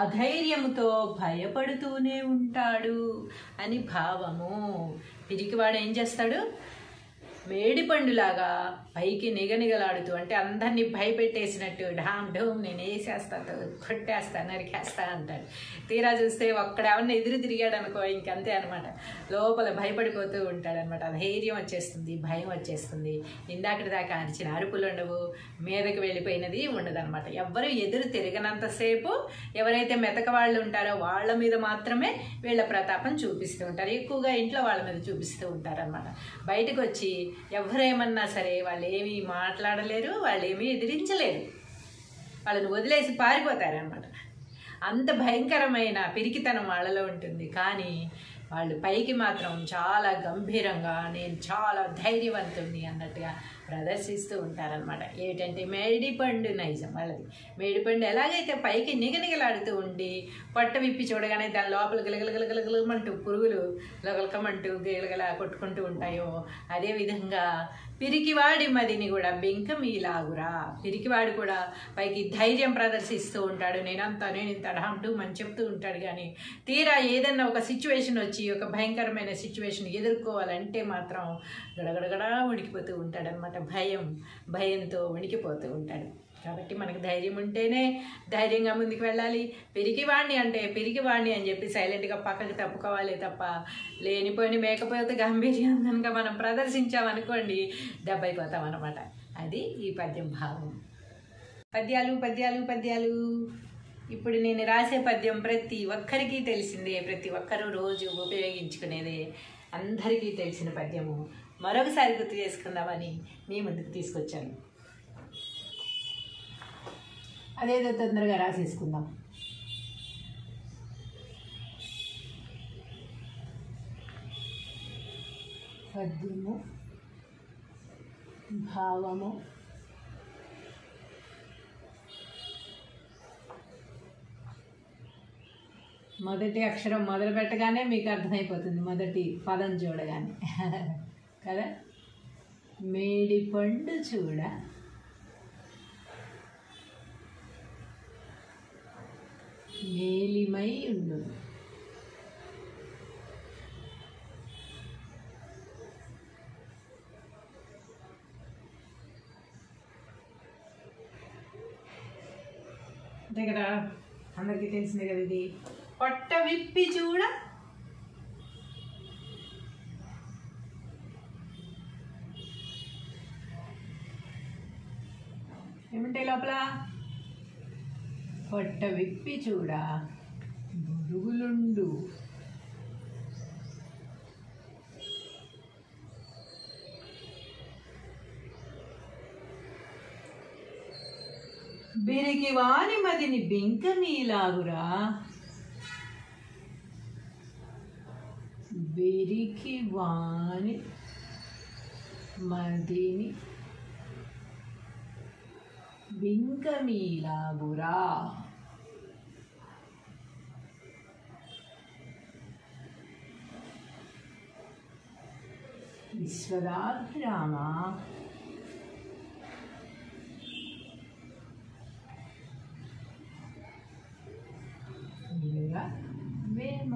అధైర్యముతో భయపడుతూనే ఉంటాడు అని భావము. పిరికివాడు ఏం చేస్తాడు? మేడిపండులాగా పైకి నిగనిగలాడుతూ, అంటే అందరినీ భయపెట్టేసినట్టు ఢామ్ ఢోమ్ నేను వేసేస్తాను, కొట్టేస్తా, నరికేస్తా అంటాడు. తీరా చూస్తే ఒక్కడేమన్నా ఎదురు తిరిగాడు అనుకో ఇంకంతే అనమాట. లోపల భయపడిపోతూ ఉంటాడనమాట. ధైర్యం వచ్చేస్తుంది, భయం వచ్చేస్తుంది. ఇందాకటి దాకా అరిచిన అరుపులు ఉండవు, మీదకి వెళ్ళిపోయినది ఉండదన్నమాట. ఎవ్వరు ఎదురు తిరగనంతసేపు ఎవరైతే మెతక వాళ్ళు ఉంటారో వాళ్ళ మీద మాత్రమే వీళ్ళ ప్రతాపం చూపిస్తూ ఉంటారు. ఎక్కువగా ఇంట్లో వాళ్ళ మీద చూపిస్తూ ఉంటారనమాట. బయటకు వచ్చి ఎవరేమన్నా సరే వాళ్ళు ఏమీ మాట్లాడలేరు, వాళ్ళు ఏమీ ఎదిరించలేరు, వాళ్ళని వదిలేసి పారిపోతారనమాట. అంత భయంకరమైన పిరికితనం వాళ్ళలో ఉంటుంది. కానీ వాళ్ళు పైకి మాత్రం చాలా గంభీరంగా నేను చాలా ధైర్యవంతుణ్ణి అన్నట్టుగా ప్రదర్శిస్తూ ఉంటారనమాట. ఏమిటంటే మేడిపండు నైజం వాళ్ళది. మేడిపండు ఎలాగైతే పైకి నిగనిగలాడుతూ ఉండి పొట్ట విప్పి చూడగానే దాని లోపల గిలగలగలగలగలమంటూ పురుగులు లగలకమంటూ గిలగలా కొట్టుకుంటూ ఉంటాయో, అదేవిధంగా పిరికివాడి మదిని కూడా బింకమీలాగురా. పిరికివాడు కూడా పైకి ధైర్యం ప్రదర్శిస్తూ ఉంటాడు, నేను ఇంత ఢాంటూ అని చెప్తూ ఉంటాడు. కానీ తీరా ఏదన్నా ఒక సిచ్యువేషన్ వచ్చి ఒక భయంకరమైన సిచ్యువేషన్ ఎదుర్కోవాలంటే మాత్రం గడగడగడా వణికిపోతూ ఉంటాడనమాట. భయంతో వణికిపోతూ ఉంటాడు. కాబట్టి మనకు ధైర్యం ఉంటేనే ధైర్యంగా ముందుకు వెళ్ళాలి. పిరికివాణ్ణి అని చెప్పి సైలెంట్గా పక్కకి తప్పుకోవాలి తప్ప లేనిపోయిన మేకపోతే గంభీర్యం కనుక మనం ప్రదర్శించామనుకోండి దెబ్బైపోతాం అన్నమాట. అది ఈ పద్యం భావం. పద్యాలు ఇప్పుడు నేను రాసే పద్యం ప్రతి ఒక్కరికి తెలిసిందే, ప్రతి ఒక్కరూ రోజు ఉపయోగించుకునేదే, అందరికీ తెలిసిన పద్యము. మరొకసారి గుర్తు చేసుకుందామని మీ ముందుకు తీసుకొచ్చాను. అదేదో తొందరగా రాసేసుకుందాం. పద్యము భావము మొదటి అక్షరం మొదలు పెట్టగానే మీకు అర్థమైపోతుంది, మొదటి పదం చూడగానే కదా. మేడిపండు చూడ మేలిమై ఉండు, అంతే కదా, అందరికీ తెలిసిందే కదా. ఇది పొట్ట విప్పి చూడ ఏమంటాయి లోపల? పొట్ట విప్పి చూడ బురుగులుండు, బిరికివాని మదిని బింకమీలాగురా, బిరికివాని మదిని బింకమీలాగురా. విశ్వదాభిరామ వేమ.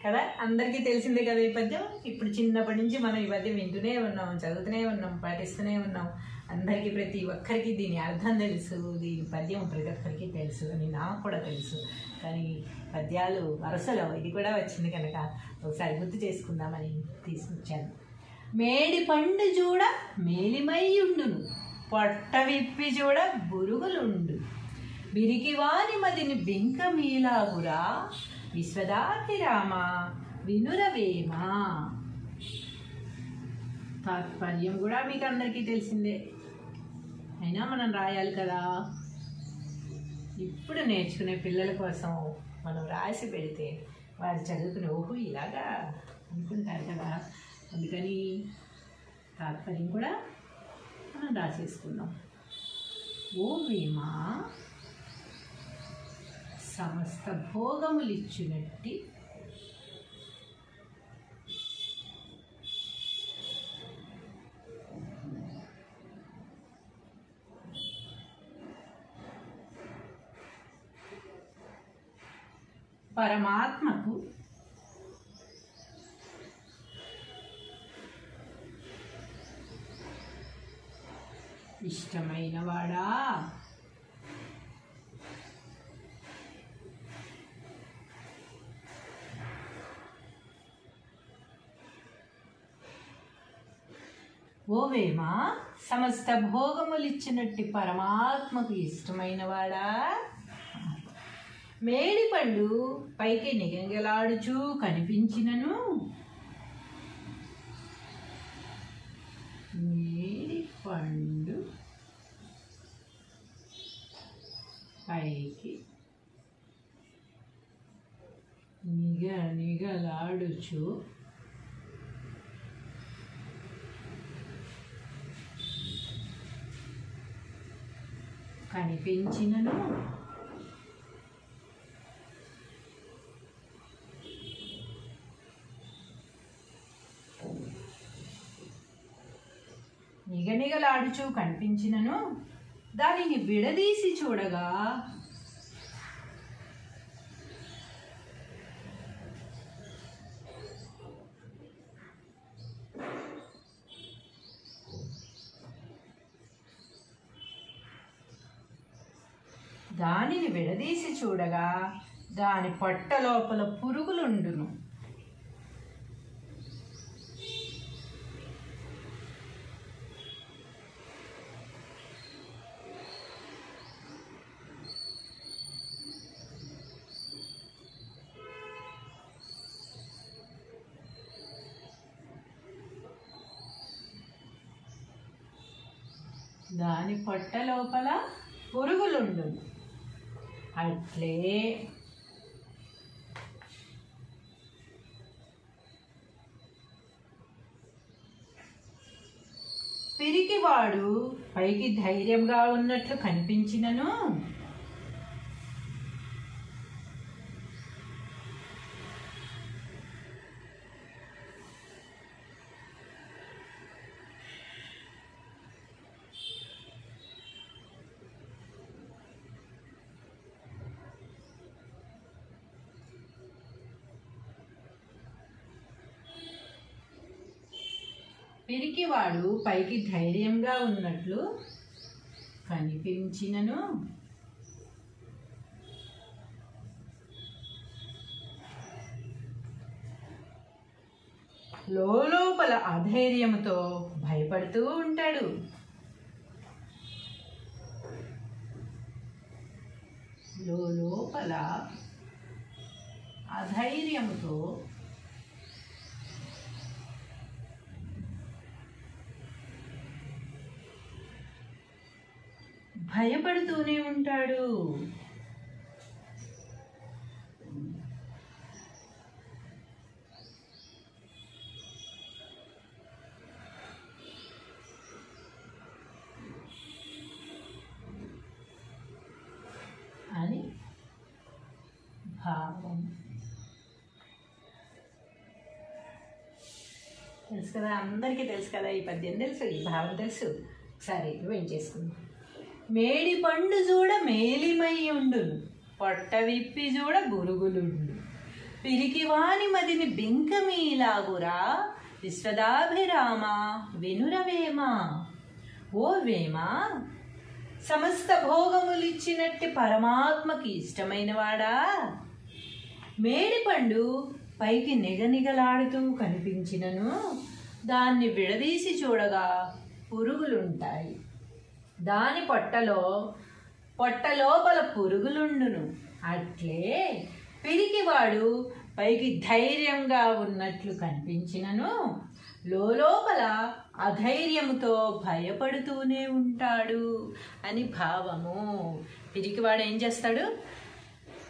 కదా, అందరికీ తెలిసిందే కదా ఈ పద్యం. ఇప్పుడు చిన్నప్పటి నుంచి మనం ఈ పద్యం వింటూనే ఉన్నాం, చదువుతూనే ఉన్నాం, పాటిస్తూనే ఉన్నాం. అందరికీ ప్రతి ఒక్కరికి దీని అర్థం తెలుసు, దీని పద్యం ప్రతి ఒక్కరికి తెలుసు అని నాకు కూడా తెలుసు. కానీ పద్యాలు వరుసలో ఇది కూడా వచ్చింది కనుక ఒకసారి గుర్తు చేసుకుందామని తీసుకొచ్చాను. మేడి పండు చూడ మేలిమై ఉండును, పొట్ట విప్పి చూడ బురుగులుండు, బిరికివాని మదిని బింకమీలాగురా, విశ్వదాభిరామ వినురవేమ. తాత్పర్యం కూడా మీకు అందరికీ తెలిసిందే, అయినా మనం రాయాలి కదా. ఇప్పుడు నేర్చుకునే పిల్లల కోసం మనం రాసి పెడితే వారు చదువుకుని ఓహో ఇలాగా అనుకుంటారు కదా. అందుకని తాత్పర్యం కూడా మనం రాసేసుకుందాం. ఓ వేమ సమస్త భోగములిచ్చునట్టి పరమాత్మకు ఇష్టమైన వాడా, ఓ వేమ సమస్త భోగములిచ్చినట్టి పరమాత్మకు ఇష్టమైన వాడా, మేడిపండు పైకి నిగంగలాడుచూ కనిపించినను మేడిపండు పైకి నిగలాడుచు కనిపించినను నిగనిగలాడుచూ కనిపించినను దానిని విడదీసి చూడగా దాని పొట్ట లోపల పురుగులుండును. దాని పొట్ట లోపల పురుగులుండును. అట్లే పిరికివాడు పైకి ధైర్యంగా ఉన్నట్లు కనిపించినను పిరికివాడు పైకి ధైర్యంగా ఉన్నట్లు కనిపించినను లోపల అధైర్యంతో భయపడుతూ ఉంటాడు. లోపల అధైర్యంతో భయపడుతూనే ఉంటాడు. అని భావం. తెలుసు కదా, అందరికీ తెలుసు కదా, ఈ పద్యం తెలుసు, ఈ భావం తెలుసు. సరే ఏం చేసుకుందాం. మేడి పండు చూడ మేలిమై ఉండును, పొట్ట విప్పి చూడ బురుగులుండు, పిరికివాని మదిని బెంకమీలాగురా, విశ్వదాభిరామ వినురవేమ. ఓ వేమ సమస్త భోగములిచ్చినట్టి పరమాత్మకి ఇష్టమైన వాడా, మేడిపండు పైకి నిగనిగలాడుతూ కనిపించినను దాన్ని విడదీసి చూడగా పురుగులుంటాయి. దాని పొట్ట లోపల పురుగులుండును. అట్లే పిరికివాడు పైకి ధైర్యంగా ఉన్నట్లు కనిపించినను లోపల అధైర్యముతో భయపడుతూనే ఉంటాడు అని భావము. పిరికివాడు ఏం చేస్తాడు?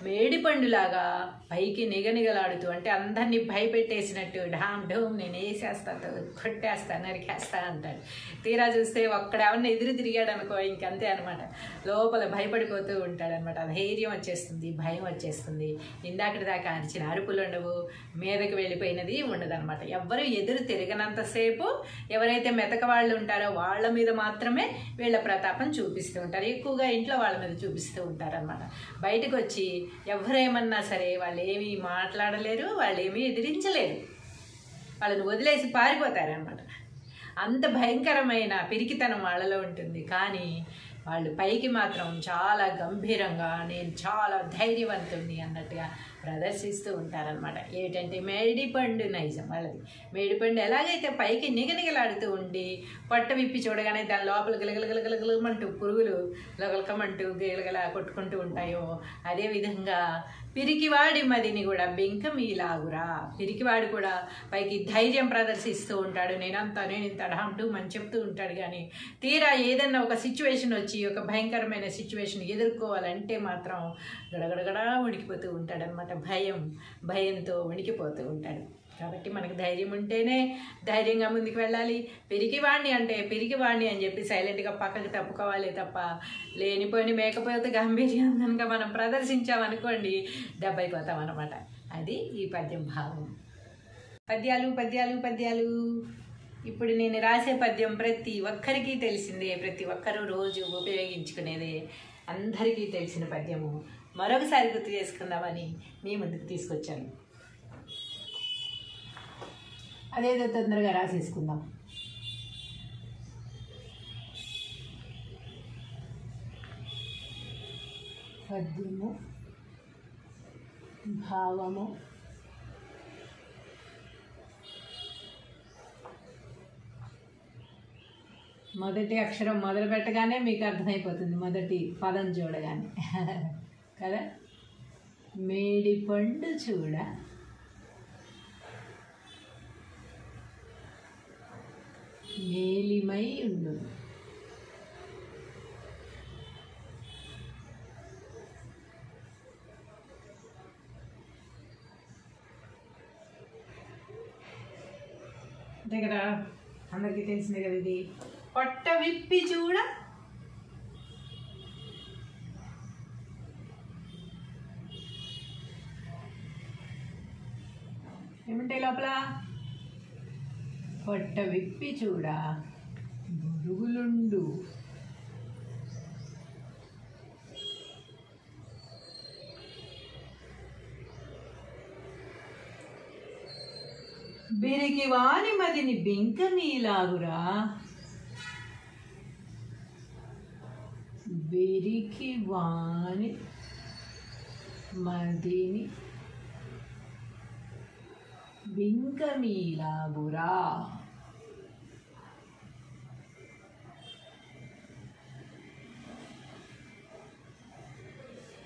మేడిపండులాగా పైకి నిగనిగలాడుతూ, అంటే అందరినీ భయపెట్టేసినట్టు ఢామ్ ఢూమ్ నేను వేసేస్తా, కొట్టేస్తా, నరికేస్తా అంటాడు. తీరా చూస్తే ఒక్కడేమన్నా ఎదురు తిరిగాడు అనుకో ఇంకంతే అనమాట. లోపల భయపడిపోతూ ఉంటాడనమాట. ధైర్యం వచ్చేస్తుంది, భయం వచ్చేస్తుంది. ఇందాకటి దాకా అరిచిన అరుపులు ఉండవు, మీదకి వెళ్ళిపోయినది ఉండదనమాట. ఎవ్వరు ఎదురు తిరగనంతసేపు ఎవరైతే మెతక వాళ్ళు ఉంటారో వాళ్ళ మీద మాత్రమే వీళ్ళ ప్రతాపం చూపిస్తూ ఉంటారు. ఎక్కువగా ఇంట్లో వాళ్ళ మీద చూపిస్తూ ఉంటారనమాట. బయటకు వచ్చి ఎవరేమన్నా సరే వాళ్ళు ఏమీ మాట్లాడలేరు, వాళ్ళు ఏమీ ఎదిరించలేరు, వాళ్ళని వదిలేసి పారిపోతారనమాట. అంత భయంకరమైన పిరికితనం వాళ్ళలో ఉంటుంది. కానీ వాళ్ళు పైకి మాత్రం చాలా గంభీరంగా నేను చాలా ధైర్యవంతుణ్ణి అన్నట్టుగా ప్రదర్శిస్తూ ఉంటారనమాట. ఏమిటంటే మేడిపండు నైజం వాళ్ళది. మేడిపండు ఎలాగైతే పైకి నిగనిగలాడుతూ ఉండి పొట్ట విప్పి చూడగానే దాని లోపల గిలగలగలగలగలమంటూ పురుగులు లగలకమంటూ గిలగల కొట్టుకుంటూ ఉంటాయో, అదేవిధంగా పిరికివాడి మదిని కూడా బెంకమీలాగురా. పిరికివాడు కూడా పైకి ధైర్యం ప్రదర్శిస్తూ ఉంటాడు, నేను ఇంత ఢాంటూ అని చెప్తూ ఉంటాడు. కానీ తీరా ఏదన్నా ఒక సిచ్యువేషన్ వచ్చి ఒక భయంకరమైన సిచ్యువేషన్ ఎదుర్కోవాలంటే మాత్రం గడగడగడా వణికిపోతూ ఉంటాడనమాట. భయంతో వణికిపోతూ ఉంటాడు. కాబట్టి మనకు ధైర్యం ఉంటేనే ధైర్యంగా ముందుకు వెళ్ళాలి. పిరికివాణ్ణి అని చెప్పి సైలెంట్గా పక్కకి తప్పుకోవాలి తప్ప లేనిపోయిన మేకపోతే గంభీర్యం కనుక మనం ప్రదర్శించామనుకోండి దెబ్బైపోతాం అనమాట. అది ఈ పద్యం భావం. పద్యాలు ఇప్పుడు నేను రాసే పద్యం ప్రతి ఒక్కరికి తెలిసిందే, ప్రతి ఒక్కరూ రోజు ఉపయోగించుకునేదే, అందరికీ తెలిసిన పద్యము. మరొకసారి గుర్తు చేసుకుందామని మీ ముందుకు తీసుకొచ్చాను. అదేదో తొందరగా రాసేసుకుందాం. పద్యము భావము మొదటి అక్షరం మొదలు పెట్టగానే మీకు అర్థమైపోతుంది, మొదటి పదం చూడగానే కదా. మేడిపండు చూడ మేలిమై ఉండు. అంతే కదా, అందరికీ తెలిసిందే కదా. ఇది పొట్ట విప్పి చూడ ఏమంటే లోపల పొట్ట విప్పి చూడ బురుగులుండు. బిరికి వాని మదిని బెంకమీలాగురా. బిరికి వాని మదిని బెంకమీలాగురా.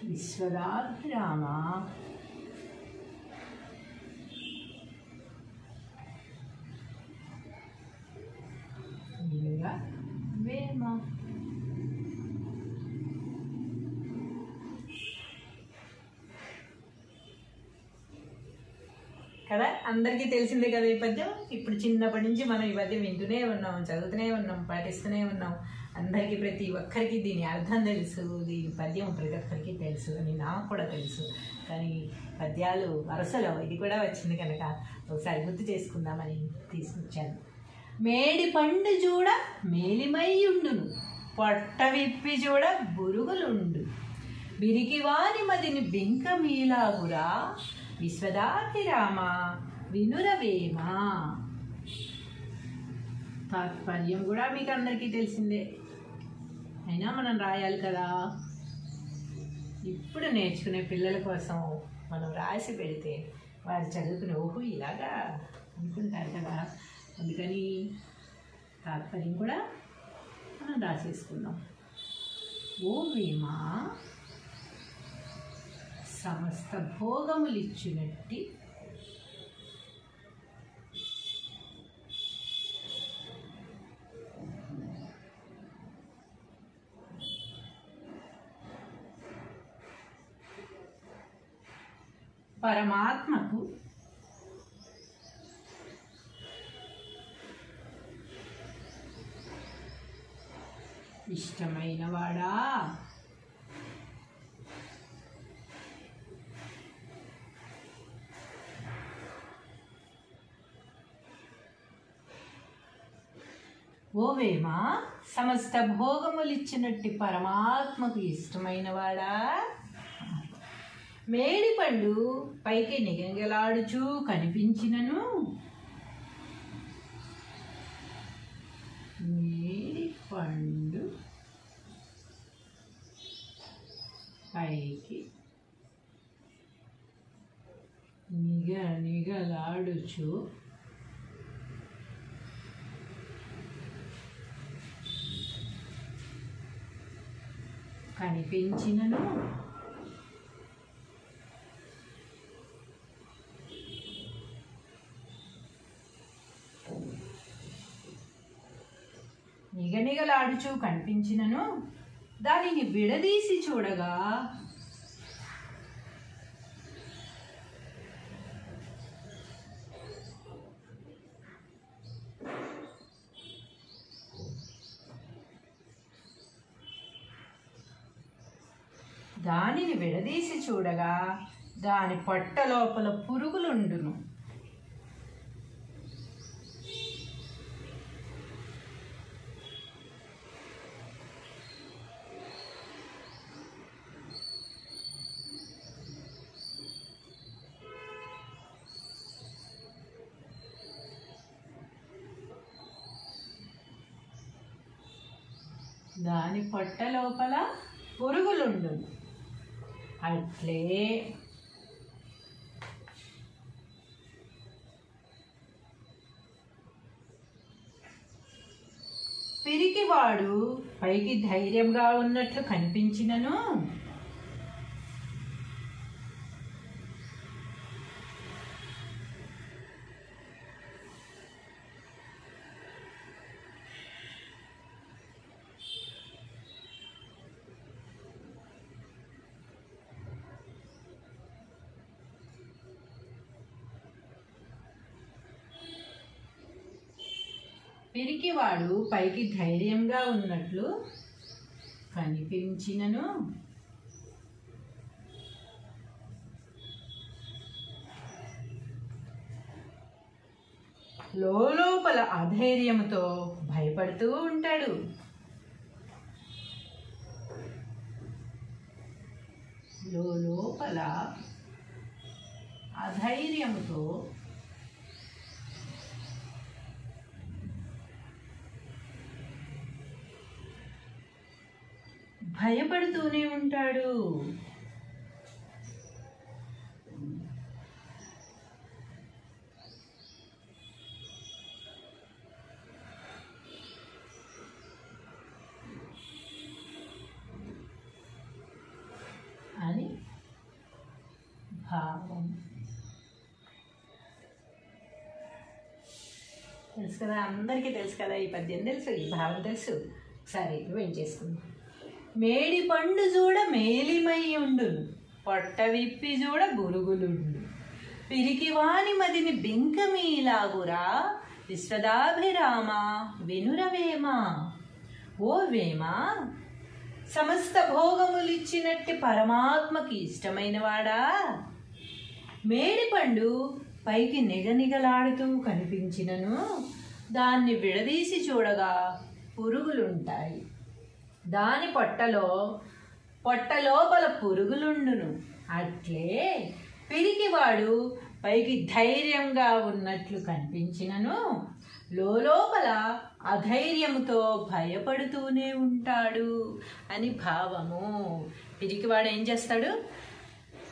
విశ్వదాభిరామ వేమ. కదా, అందరికీ తెలిసిందే కదా ఈ పద్యం. ఇప్పుడు చిన్నప్పటి నుంచి మనం ఈ పద్యం వింటూనే ఉన్నాం, చదువుతూనే ఉన్నాం, పాటిస్తూనే ఉన్నాం. అందరికీ ప్రతి ఒక్కరికి దీని అర్థం తెలుసు, దీని పద్యం ప్రతి ఒక్కరికి తెలుసు అని నాకు కూడా తెలుసు. కానీ పద్యాలు వరుసలో ఇది కూడా వచ్చింది కనుక ఒకసారి గుర్తు చేసుకుందామని తీసుకొచ్చాను. మేడి పండు చూడ మేలిమై ఉండును, పొట్ట విప్పి చూడ బురుగులుండు. బిరికివాని మదిని బెంకమీలాగురా. విశ్వదాభిరామ వినురవేమ. తాత్పర్యం కూడా మీకు అందరికీ తెలిసిందే, అయినా మనం రాయాలి కదా. ఇప్పుడు నేర్చుకునే పిల్లల కోసం మనం రాసి పెడితే వారు చదువుకుని ఓహో ఇలాగా అనుకుంటారు కదా. అందుకని తాత్పర్యం కూడా మనం రాసేసుకుందాం. ఓ వేమ సమస్త భోగములిచ్చినట్టి పరమాత్మకు ఇష్టమైన వాడా ఓ వేమ సమస్త భోగములిచ్చినట్టి పరమాత్మకు ఇష్టమైన వాడా మేడిపండు పైకి నిగంగలాడుచూ కనిపించినను మేడిపండు పైకి నిగలాడుచు కనిపించినను నిగనిగలాడుచూ కనిపించినను దానిని విడదీసి చూడగా దాని పొట్ట లోపల పురుగులుండును. దాని పొట్ట లోపల పురుగులుండును. అట్లే పిరికివాడు పైకి ధైర్యంగా ఉన్నట్లు కనిపించినను పిరికివాడు పైకి ధైర్యంగా ఉన్నట్లు కనిపించినను లోపల అధైర్యంతో భయపడుతూ ఉంటాడు. లోపల అధైర్యంతో భయపడుతూనే ఉంటాడు. అని భావం. తెలుసు కదా, అందరికీ తెలుసు కదా, ఈ పద్యం తెలుసు, ఈ భావం తెలుసు. ఒకసారి ఏం చేసుకుందాం. మేడి పండు చూడ మేలిమై ఉండును, పొట్ట విప్పి చూడ బురుగులుండు, పిరికివాని మదిని బెంకమీలాగురా, విశ్వదాభిరామ వినురవేమ. ఓ వేమ, సమస్త భోగములిచ్చినట్టి పరమాత్మకి ఇష్టమైన వాడా, మేడిపండు పైకి నిగనిగలాడుతూ కనిపించినను దాన్ని విడదీసి చూడగా పురుగులుంటాయి. దాని పొట్ట లోపల పురుగులుండును. అట్లే పిరికివాడు పైకి ధైర్యంగా ఉన్నట్లు కనిపించినను లోపల అధైర్యంతో భయపడుతూనే ఉంటాడు అని భావము. పిరికివాడు ఏం చేస్తాడు?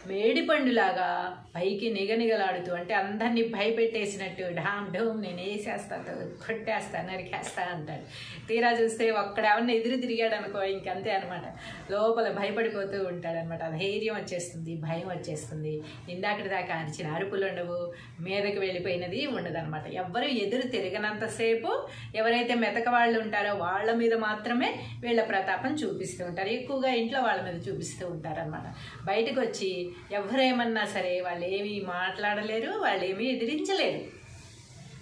మేడిపండులాగా పైకి నిగనిగలాడుతూ, అంటే అందరినీ భయపెట్టేసినట్టు ఢామ్ ఢూమ్ నేను వేసేస్తా, కొట్టేస్తా, నరికేస్తా అంటాడు. తీరా చూస్తే ఒక్కడేమన్నా ఎదురు తిరిగాడు అనుకో ఇంకంతే అనమాట, లోపల భయపడిపోతూ ఉంటాడనమాట. ధైర్యం వచ్చేస్తుంది, భయం వచ్చేస్తుంది. ఇందాకటి దాకా అరిచిన అరుపులు ఉండవు, మీదకి వెళ్ళిపోయినది ఉండదన్నమాట. ఎవ్వరు ఎదురు తిరగనంతసేపు ఎవరైతే మెతక వాళ్ళు ఉంటారో వాళ్ళ మీద మాత్రమే వీళ్ళ ప్రతాపం చూపిస్తూ ఉంటారు, ఎక్కువగా ఇంట్లో వాళ్ళ మీద చూపిస్తూ ఉంటారనమాట. బయటకు వచ్చి ఎవరేమన్నా సరే వాళ్ళు ఏమీ మాట్లాడలేరు, వాళ్ళు ఏమీ ఎదిరించలేరు,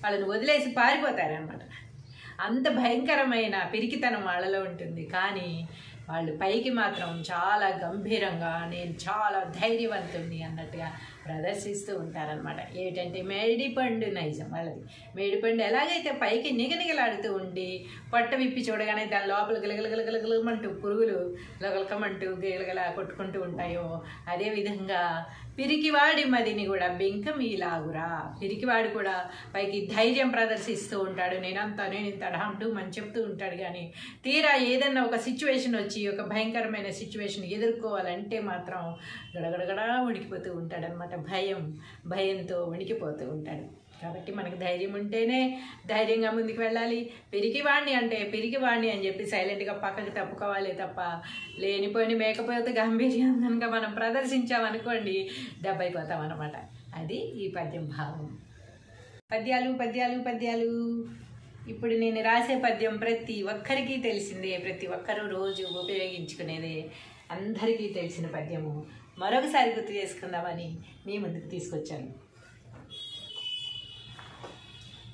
వాళ్ళని వదిలేసి పారిపోతారనమాట. అంత భయంకరమైన పిరికితనం వాళ్ళలో ఉంటుంది. కానీ వాళ్ళు పైకి మాత్రం చాలా గంభీరంగా నేను చాలా ధైర్యవంతుణ్ణి అన్నట్టుగా ప్రదర్శిస్తూ ఉంటారనమాట. ఏంటంటే మేడిపండు నైజం వాళ్ళది. మేడిపండు ఎలాగైతే పైకి నిగనిగలాడుతూ ఉండి పొట్ట విప్పి చూడగానే దాని లోపల గిలగలగలగలగలమంటూ పురుగులు లగలకమంటూ గిలగల కొట్టుకుంటూ ఉంటాయో, అదేవిధంగా పిరికివాడి మదిని కూడా బెంకమీలాగురా. పిరికివాడు కూడా పైకి ధైర్యం ప్రదర్శిస్తూ ఉంటాడు, నేను ఇంత ఢాంటూ అని చెప్తూ ఉంటాడు. కానీ తీరా ఏదన్నా ఒక సిచ్యువేషన్ వచ్చి ఒక భయంకరమైన సిచ్యువేషన్ ఎదుర్కోవాలంటే మాత్రం గడగడగడా వణికిపోతూ ఉంటాడనమాట. భయంతో వణికిపోతూ ఉంటాడు. కాబట్టి మనకు ధైర్యం ఉంటేనే ధైర్యంగా ముందుకు వెళ్ళాలి. పిరికివాణ్ణి అని చెప్పి సైలెంట్గా పక్కకి తప్పుకోవాలి తప్ప లేనిపోయిన మేకపోతే గాంభీర్యం కనుక మనం ప్రదర్శించామనుకోండి దెబ్బైపోతాం అనమాట. అది ఈ పద్యం భావం. పద్యాలు ఇప్పుడు నేను రాసే పద్యం ప్రతి ఒక్కరికి తెలిసిందే, ప్రతి ఒక్కరూ రోజు ఉపయోగించుకునేదే, అందరికీ తెలిసిన పద్యము. మరొకసారి గుర్తు చేసుకుందామని మీ ముందుకు తీసుకొచ్చాను.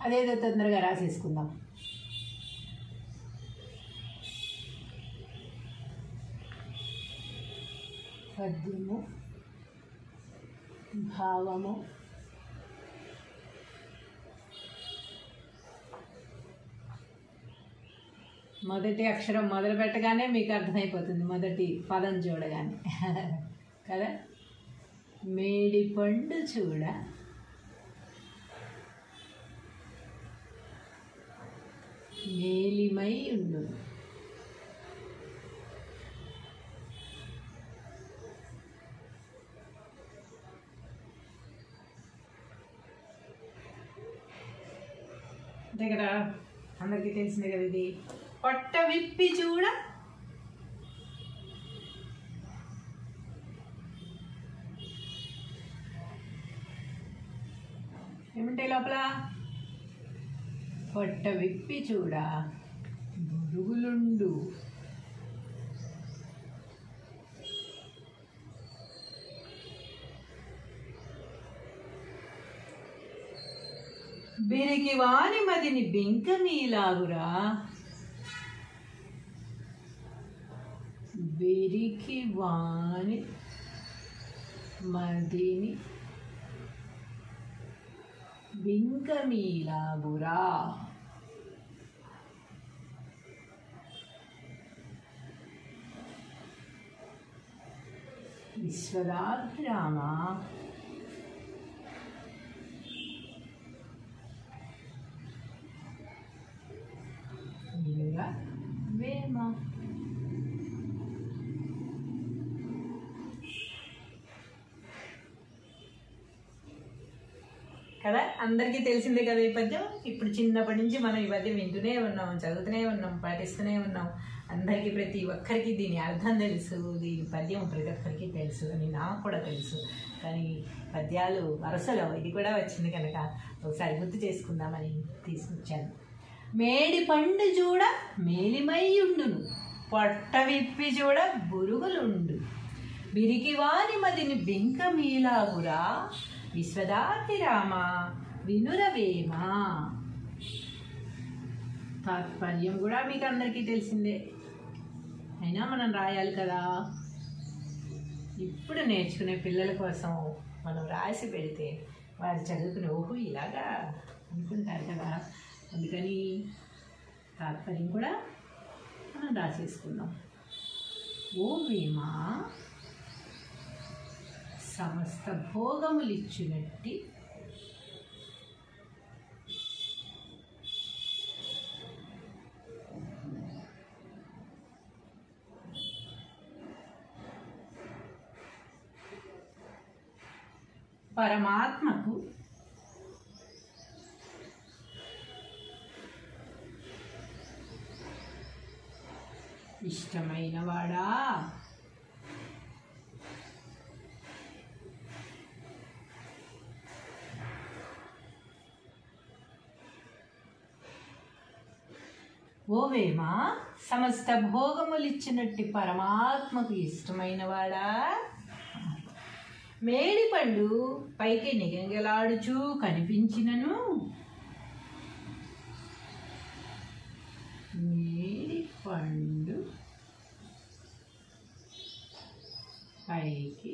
అదేదో తొందరగా రాసేసుకుందాం. పద్యము భావము మొదటి అక్షరం మొదలు పెట్టగానే మీకు అర్థమైపోతుంది, మొదటి పదం చూడగానే కదా. మేడిపండు చూడ మేలిమై ఉండు, అంతే కదా, అందరికీ తెలిసిందే కదా. ఇది పొట్ట విప్పి చూడ ఏమంటే లోపల పొట్ట విప్పి చూడ బురుగులుండు, బిరికి వాని మదిని బెంకమీలాగురా, బిరికి వాని మదిని బెంకమీలాగురా. విశ్వదాభిరామ వేమ. కదా, అందరికీ తెలిసిందే కదా ఈ పద్యం. ఇప్పుడు చిన్నప్పటి నుంచి మనం ఈ పద్యం వింటూనే ఉన్నాం, చదువుతూనే ఉన్నాం, పాటిస్తూనే ఉన్నాం. అందరికీ ప్రతి ఒక్కరికి దీని అర్థం తెలుసు, దీని పద్యం ప్రతి ఒక్కరికి తెలుసు అని నాకు కూడా తెలుసు. కానీ పద్యాలు వరుసలో ఇది కూడా వచ్చింది కనుక ఒకసారి గుర్తు చేసుకుందామని తీసుకొచ్చాను. మేడిపండు చూడ మేలిమయ్యుండును, పొట్ట విప్పి చూడ బురుగులుండు, బిరికివాని మదిని బెంకమీలాగురా, విశ్వదాభిరామ వినురవేమ. తాత్పర్యం కూడా మీకు అందరికీ తెలిసిందే, అయినా మనం రాయాలి కదా. ఇప్పుడు నేర్చుకునే పిల్లల కోసం మనం రాసి పెడితే వారు చదువుకుని ఓహో ఇలాగా అనుకుంటారు కదా. అందుకని తాత్పర్యం కూడా మనం రాసేసుకుందాం. ఓ వేమ సమస్త భోగములిచ్చునట్టి పరమాత్మకు ఇష్టమైన వాడా ఓ వేమ సమస్త భోగములిచ్చినట్టి పరమాత్మకు ఇష్టమైన వాడా మేడి పండు పైకి నిగంగలాడుచూ కనిపించినను మేడి పండు పైకి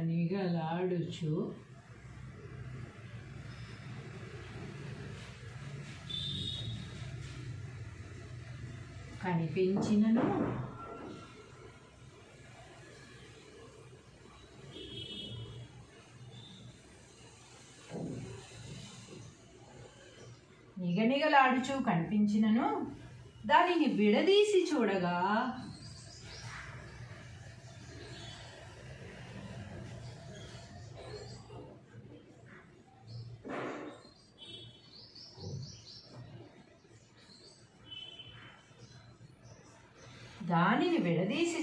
నిగలాడుచు కనిపించినను నిగనిగలాడుచూ కనిపించినను దానిని విడదీసి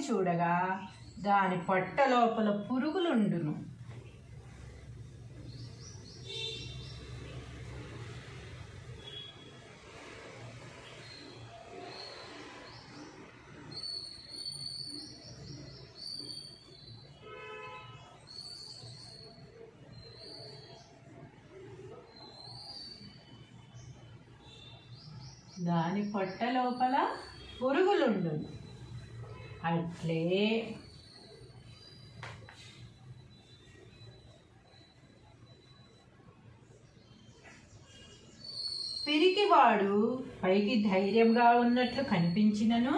చూడగా దాని పొట్ట లోపల పురుగులుండును. దాని పొట్ట లోపల పురుగులుండును. అట్లే పిరికివాడు పైకి ధైర్యంగా ఉన్నట్లు కనిపించినను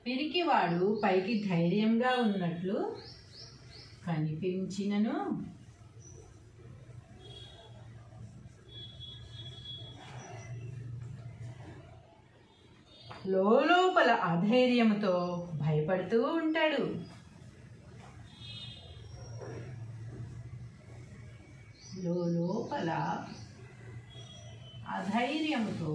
పిరికివాడు పైకి ధైర్యంగా ఉన్నట్లు కనిపించినను లోపల అధైర్యంతో భయపడుతూ ఉంటాడు. లోపల అధైర్యంతో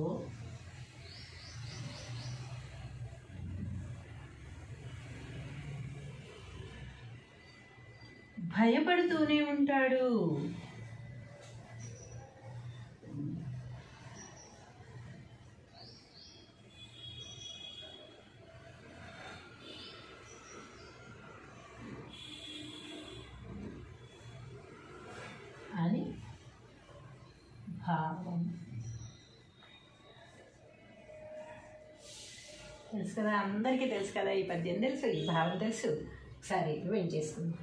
భయపడుతూనే ఉంటాడు. అని భావం. తెలుసు కదా, అందరికీ తెలుసు కదా, ఈ పద్యం తెలుసు, ఈ భావం తెలుసు. సరే ఏం చేసుకుందాం.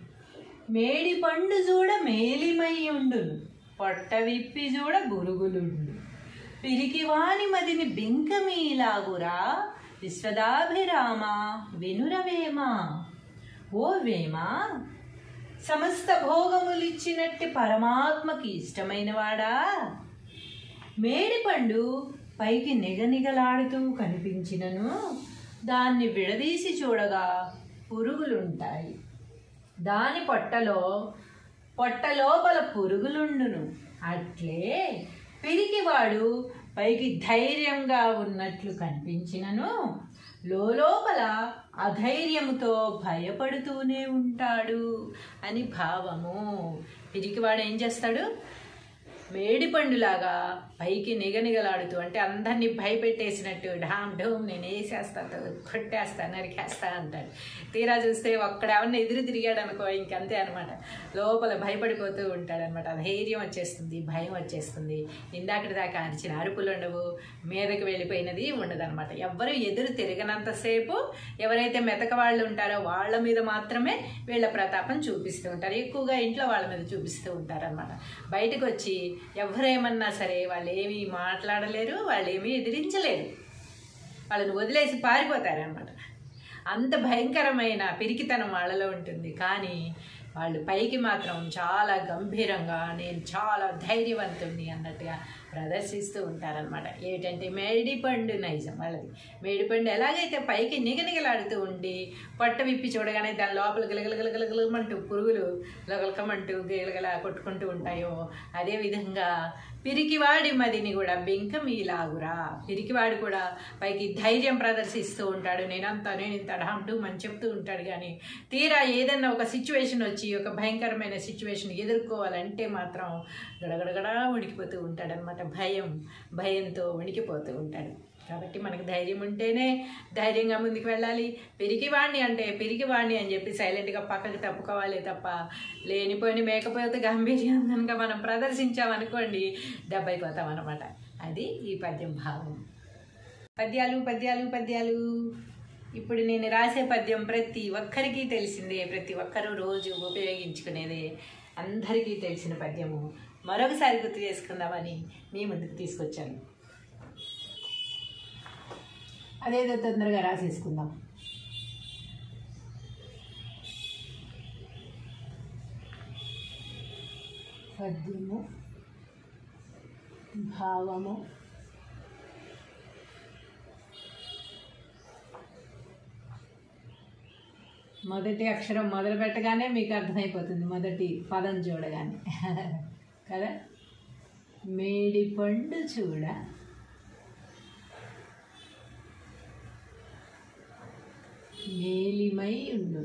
మేడి పండు చూడ మేలిమయ్యుండును, పొట్ట విప్పి చూడ బురుగులుండు, పిరికివాని మదిని బింకమీలాగురా, విశ్వదాభిరామ వినురవేమ. ఓ వేమ, సమస్త భోగములిచ్చినట్టి పరమాత్మకి ఇష్టమైన వాడా, మేడి పండు పైకి నిగనిగలాడుతూ కనిపించినను దాన్ని విడదీసి చూడగా పురుగులుంటాయి. దాని పొట్ట లోపల పురుగులుండును. అట్లే పిరికివాడు పైకి ధైర్యంగా ఉన్నట్లు కనిపించినను లోపల అధైర్యంతో భయపడుతూనే ఉంటాడు అని భావము. పిరికివాడు ఏం చేస్తాడు? మేడిపండులాగా పైకి నిగనిగలాడుతూ, అంటే అందరినీ భయపెట్టేసినట్టు ఢామ్ ఢూమ్ నేను వేసేస్తాను, కొట్టేస్తా, నరికేస్తా అంటాడు. తీరా చూస్తే ఒక్కడేమన్నా ఎదురు తిరిగాడు అనుకో ఇంకంతే అనమాట. లోపల భయపడిపోతూ ఉంటాడు అనమాట. ధైర్యం వచ్చేస్తుంది, భయం వచ్చేస్తుంది. ఇందాకటి దాకా అరిచిన అరుపులు ఉండవు, మీదకి వెళ్ళిపోయినది ఉండదు అనమాట. ఎవ్వరు ఎదురు తిరగనంతసేపు ఎవరైతే మెతక వాళ్ళు ఉంటారో వాళ్ళ మీద మాత్రమే వీళ్ళ ప్రతాపం చూపిస్తూ ఉంటారు. ఎక్కువగా ఇంట్లో వాళ్ళ మీద చూపిస్తూ ఉంటారు అనమాట. బయటకు వచ్చి ఎవరేమన్నా సరే వాళ్ళు వాళ్ళు ఏమీ మాట్లాడలేరు, వాళ్ళు ఏమీ ఎదిరించలేరు, వాళ్ళని వదిలేసి పారిపోతారనమాట. అంత భయంకరమైన పిరికితనం వాళ్ళలో ఉంటుంది. కానీ వాళ్ళు పైకి మాత్రం చాలా గంభీరంగా నేను చాలా ధైర్యవంతుడిని అన్నట్టుగా ప్రదర్శిస్తూ ఉంటారనమాట. ఏమిటంటే మేడిపండు నైజం వాళ్ళది. మేడిపండు ఎలాగైతే పైకి నిగనిగలాడుతూ ఉండి పొట్ట విప్పి చూడగానే దాని లోపల గిలగలగలగలగలమంటూ పురుగులు లగలకమంటూ గిలగల కొట్టుకుంటూ ఉంటాయో, అదేవిధంగా పిరికివాడి మదిని కూడా బెంకమీలాగురా. పిరికివాడు కూడా పైకి ధైర్యం ప్రదర్శిస్తూ ఉంటాడు, నేను ఇంత ఢాంటూ అని చెప్తూ ఉంటాడు. కానీ తీరా ఏదన్నా ఒక సిచ్యువేషన్ వచ్చి ఒక భయంకరమైన సిచ్యువేషన్ ఎదుర్కోవాలంటే మాత్రం గడగడగడా వణికిపోతూ ఉంటాడనమాట. భయంతో వణికిపోతూ ఉంటాడు. కాబట్టి మనకు ధైర్యం ఉంటేనే ధైర్యంగా ముందుకు వెళ్ళాలి. పిరికివాణ్ణి అని చెప్పి సైలెంట్గా పక్కకి తప్పుకోవాలి తప్ప లేనిపోయి మేకపోతే గాంభీర్యం కనుక మనం ప్రదర్శించామనుకోండి దెబ్బైపోతాం అనమాట. అది ఈ పద్యం భావం. పద్యాలు ఇప్పుడు నేను రాసే పద్యం ప్రతి ఒక్కరికి తెలిసిందే, ప్రతి ఒక్కరూ రోజు ఉపయోగించుకునేదే, అందరికీ తెలిసిన పద్యము. మరొకసారి గుర్తు చేసుకుందామని మీ ముందుకు తీసుకొచ్చాను. అదేదో తొందరగా రాసేసుకుందాం. పద్యము భావము మొదటి అక్షరం మొదలు పెట్టగానే మీకు అర్థమైపోతుంది, మొదటి పదం చూడగానే కదా. మేడిపండు చూడ మేలిమై ఉండు,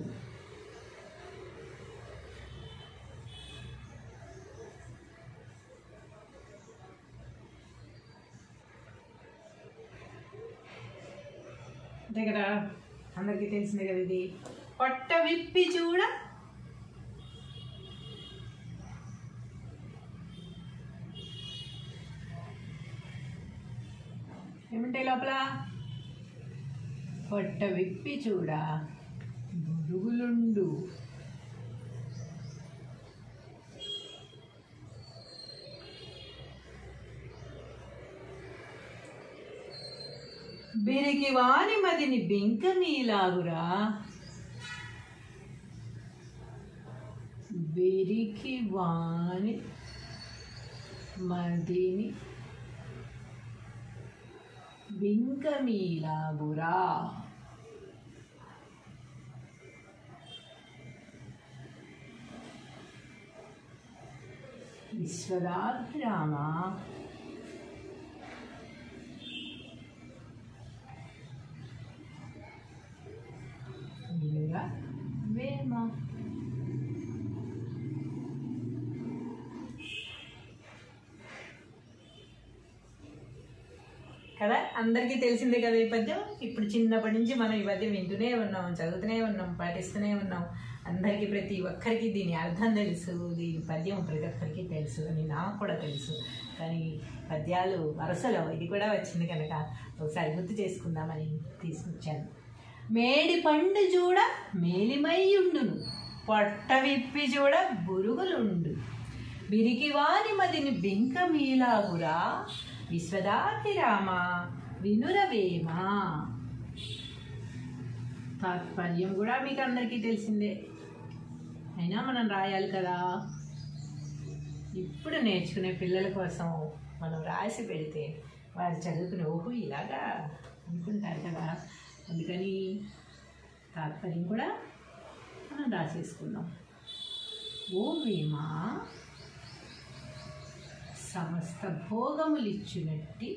అంతే కదా, అందరికీ తెలిసిందే కదా. ఇది పొట్ట విప్పి చూడ ఏముంటాయి లోపల? పొట్ట విప్పి చూడ బురుగులుండు, బిరికి వాని మదిని బెంకమీలాగురా. బిరికి వాని మదిని బెంకమీలాగురా. విశ్వదాభిరామ వేమ. కదా, అందరికీ తెలిసిందే కదా ఈ పద్యం. ఇప్పుడు చిన్నప్పటి నుంచి మనం ఈ పద్యం వింటూనే ఉన్నాం, చదువుతూనే ఉన్నాం, పాటిస్తూనే ఉన్నాం. అందరికీ ప్రతి ఒక్కరికి దీని అర్థం తెలుసు, దీని పద్యం ప్రతి ఒక్కరికి తెలుసు అని నాకు కూడా తెలుసు. కానీ పద్యాలు వరుసలో ఇది కూడా వచ్చింది కనుక ఒకసారి గుర్తు చేసుకుందామని తీసుకొచ్చాను. మేడి పండు చూడ మేలిమయ్యుండును, పొట్ట విప్పి చూడ బురుగులుండు, బిరికివాని మదిని బెంకమీలాగురా. విశ్వదాభిరామ వినురవేమ. తాత్పర్యం కూడా మీకు అందరికీ తెలిసిందే, అయినా మనం రాయాలి కదా. ఇప్పుడు నేర్చుకునే పిల్లల కోసం మనం రాసి పెడితే వారు చదువుకుని ఓహో ఇలాగా అనుకుంటారు కదా. అందుకని తాత్పర్యం కూడా మనం రాసేసుకుందాం. ఓ వేమ సమస్త భోగములిచ్చునట్టి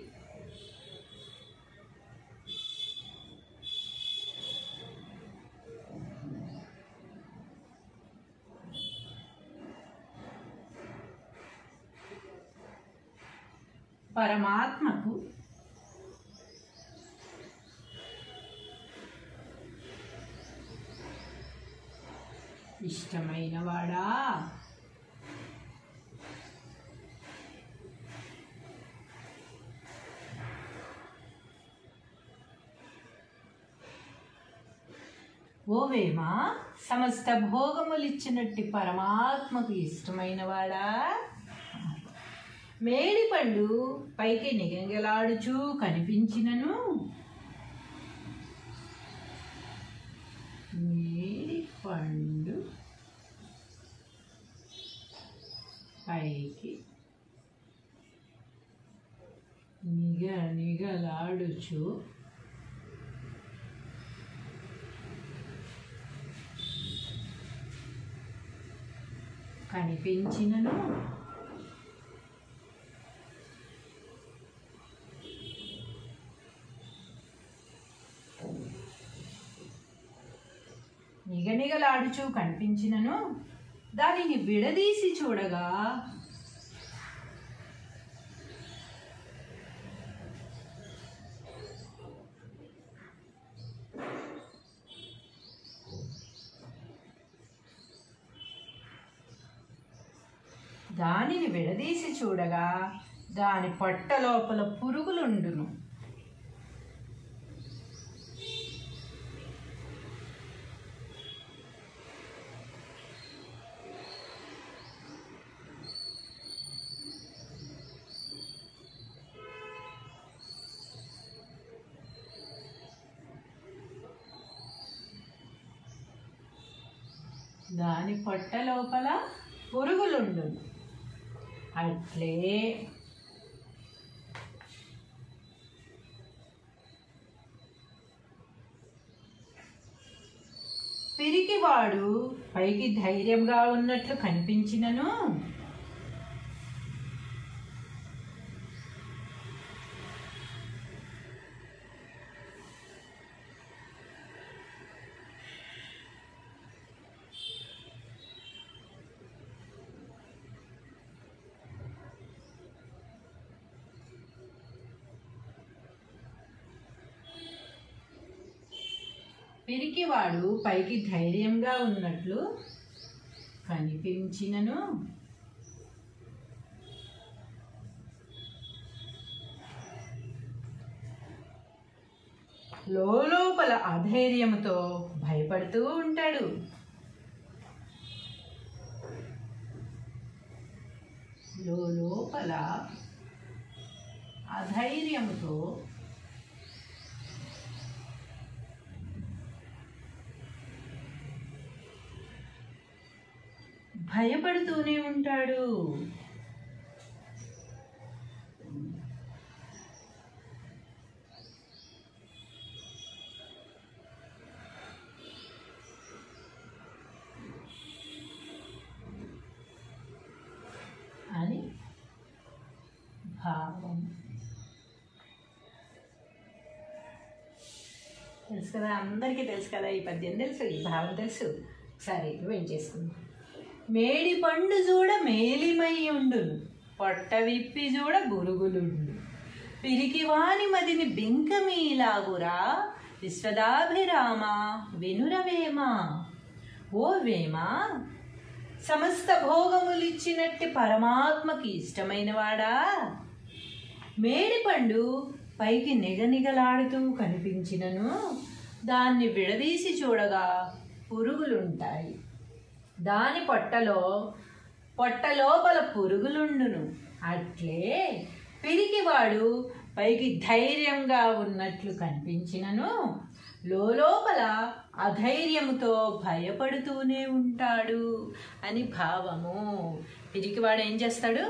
పరమాత్మకు ఇష్టమైన వాడా. ఓవేమ సమస్త భోగములిచ్చినట్టి పరమాత్మకు ఇష్టమైన వాడా. మేడి పండు పైకి నిగనిగలాడుచూ కనిపించినను మేడి పండు పైకి నిగనిగలాడుచు కనిపించినను నిగనిగలాడుచు కనిపించినను దానిని విడదీసి చూడగా దాని పొట్ట లోపల పురుగులుండును. దాని పొట్ట లోపల పురుగులుండును. అట్లే పిరికివాడు పైకి ధైర్యంగా ఉన్నట్లు కనిపించినను పిరికివాడు పైకి ధైర్యంగా ఉన్నట్లు కనిపించినను లోపల అధైర్యంతో భయపడుతూ ఉంటాడు. లోపల అధైర్యంతో భయపడుతూనే ఉంటాడు. అని భావం. తెలుసు కదా, అందరికీ తెలుసు కదా, ఈ పద్యం తెలుసు, ఈ భావం తెలుసు. సరే ఏం చేసుకుందాం. మేడి పండు చూడ మేలిమై ఉండును, పొట్ట విప్పి చూడ బురుగులుండు, పిరికివాని మదిని బింకమీలాగురా, విశ్వదాభిరామ వినురవేమా. ఓ వేమ, సమస్త భోగములిచ్చినట్టి పరమాత్మకి ఇష్టమైన వాడా, మేడి పండు పైకి నిగనిగలాడుతూ కనిపించినను దాన్ని విడదీసి చూడగా పురుగులుంటాయి. దాని పొట్ట లోపల పురుగులుండును. అట్లే పిరికివాడు పైకి ధైర్యంగా ఉన్నట్లు కనిపించినను లోపల అధైర్యముతో భయపడుతూనే ఉంటాడు అని భావము. పిరికివాడు ఏం చేస్తాడు?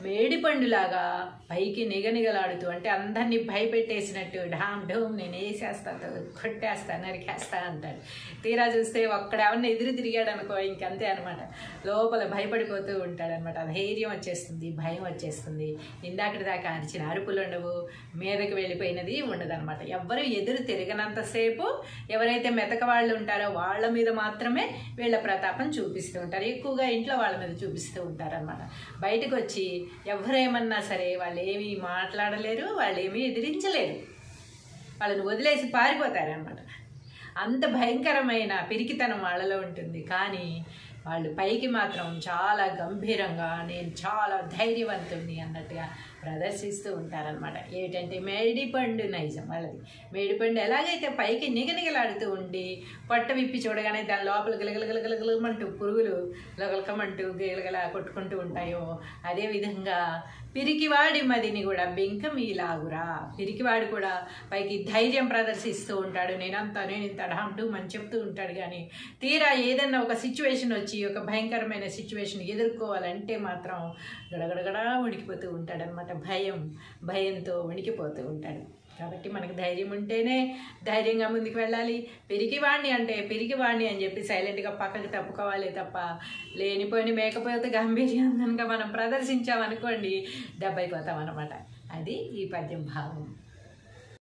మేడిపండులాగా పైకి నిగనిగలాడుతూ, అంటే అందరినీ భయపెట్టేసినట్టు ఢామ్ ఢూమ్ నేను వేసేస్తాను, కొట్టేస్తా, నరికేస్తా అంటాడు. తీరా చూస్తే ఒక్కడేమన్నా ఎదురు తిరిగాడు అనుకో ఇంకంతే అనమాట. లోపల భయపడిపోతూ ఉంటాడనమాట. ధైర్యం వచ్చేస్తుంది, భయం వచ్చేస్తుంది. ఇందాకటి దాకా అరిచిన అరుపులు ఉండవు, మీదకి వెళ్ళిపోయినది ఉండదనమాట. ఎవ్వరు ఎదురు తిరగనంతసేపు ఎవరైతే మెతక వాళ్ళు ఉంటారో వాళ్ళ మీద మాత్రమే వీళ్ళ ప్రతాపం చూపిస్తూ ఉంటారు. ఎక్కువగా ఇంట్లో వాళ్ళ మీద చూపిస్తూ ఉంటారనమాట. బయటకు వచ్చి ఎవరేమన్నా సరే వాళ్ళు ఏమీ మాట్లాడలేరు, వాళ్ళు ఏమీ ఎదిరించలేరు, వాళ్ళని వదిలేసి పారిపోతారనమాట. అంత భయంకరమైన పిరికితనం వాళ్ళలో ఉంటుంది. కానీ వాళ్ళు పైకి మాత్రం చాలా గంభీరంగా నేను చాలా ధైర్యవంతుడిని అన్నట్టుగా ప్రదర్శిస్తూ ఉంటారనమాట. ఏమిటంటే మేడిపండు నైజం వాళ్ళది. మేడిపండు ఎలాగైతే పైకి నిగనిగలాడుతూ ఉండి పొట్ట విప్పి చూడగానే దాని లోపల గిలగలగలగలగలమంటూ పురుగులు లగలకమంటూ గిలగలా కొట్టుకుంటూ ఉంటాయో, అదేవిధంగా పిరికివాడి మదిని కూడా బెంకమీలాగురా. పిరికివాడు కూడా పైకి ధైర్యం ప్రదర్శిస్తూ ఉంటాడు, నేను ఇంత అంటూ మనం చెప్తూ ఉంటాడు. కానీ తీరా ఏదన్నా ఒక సిచ్యువేషన్ వచ్చి ఒక భయంకరమైన సిచ్యువేషన్ ఎదుర్కోవాలంటే మాత్రం గడగడగడా వణికిపోతూ ఉంటాడనమాట. భయంతో వణికిపోతూ ఉంటాడు. కాబట్టి మనకు ధైర్యం ఉంటేనే ధైర్యంగా ముందుకు వెళ్ళాలి. పిరికివాణ్ణి అని చెప్పి సైలెంట్గా పక్కకి తప్పుకోవాలి తప్ప లేనిపోయిన మేకపోతే గాంభీర్యం కనుక మనం ప్రదర్శించామనుకోండి దెబ్బైపోతాం అన్నమాట. అది ఈ పద్యం భావం.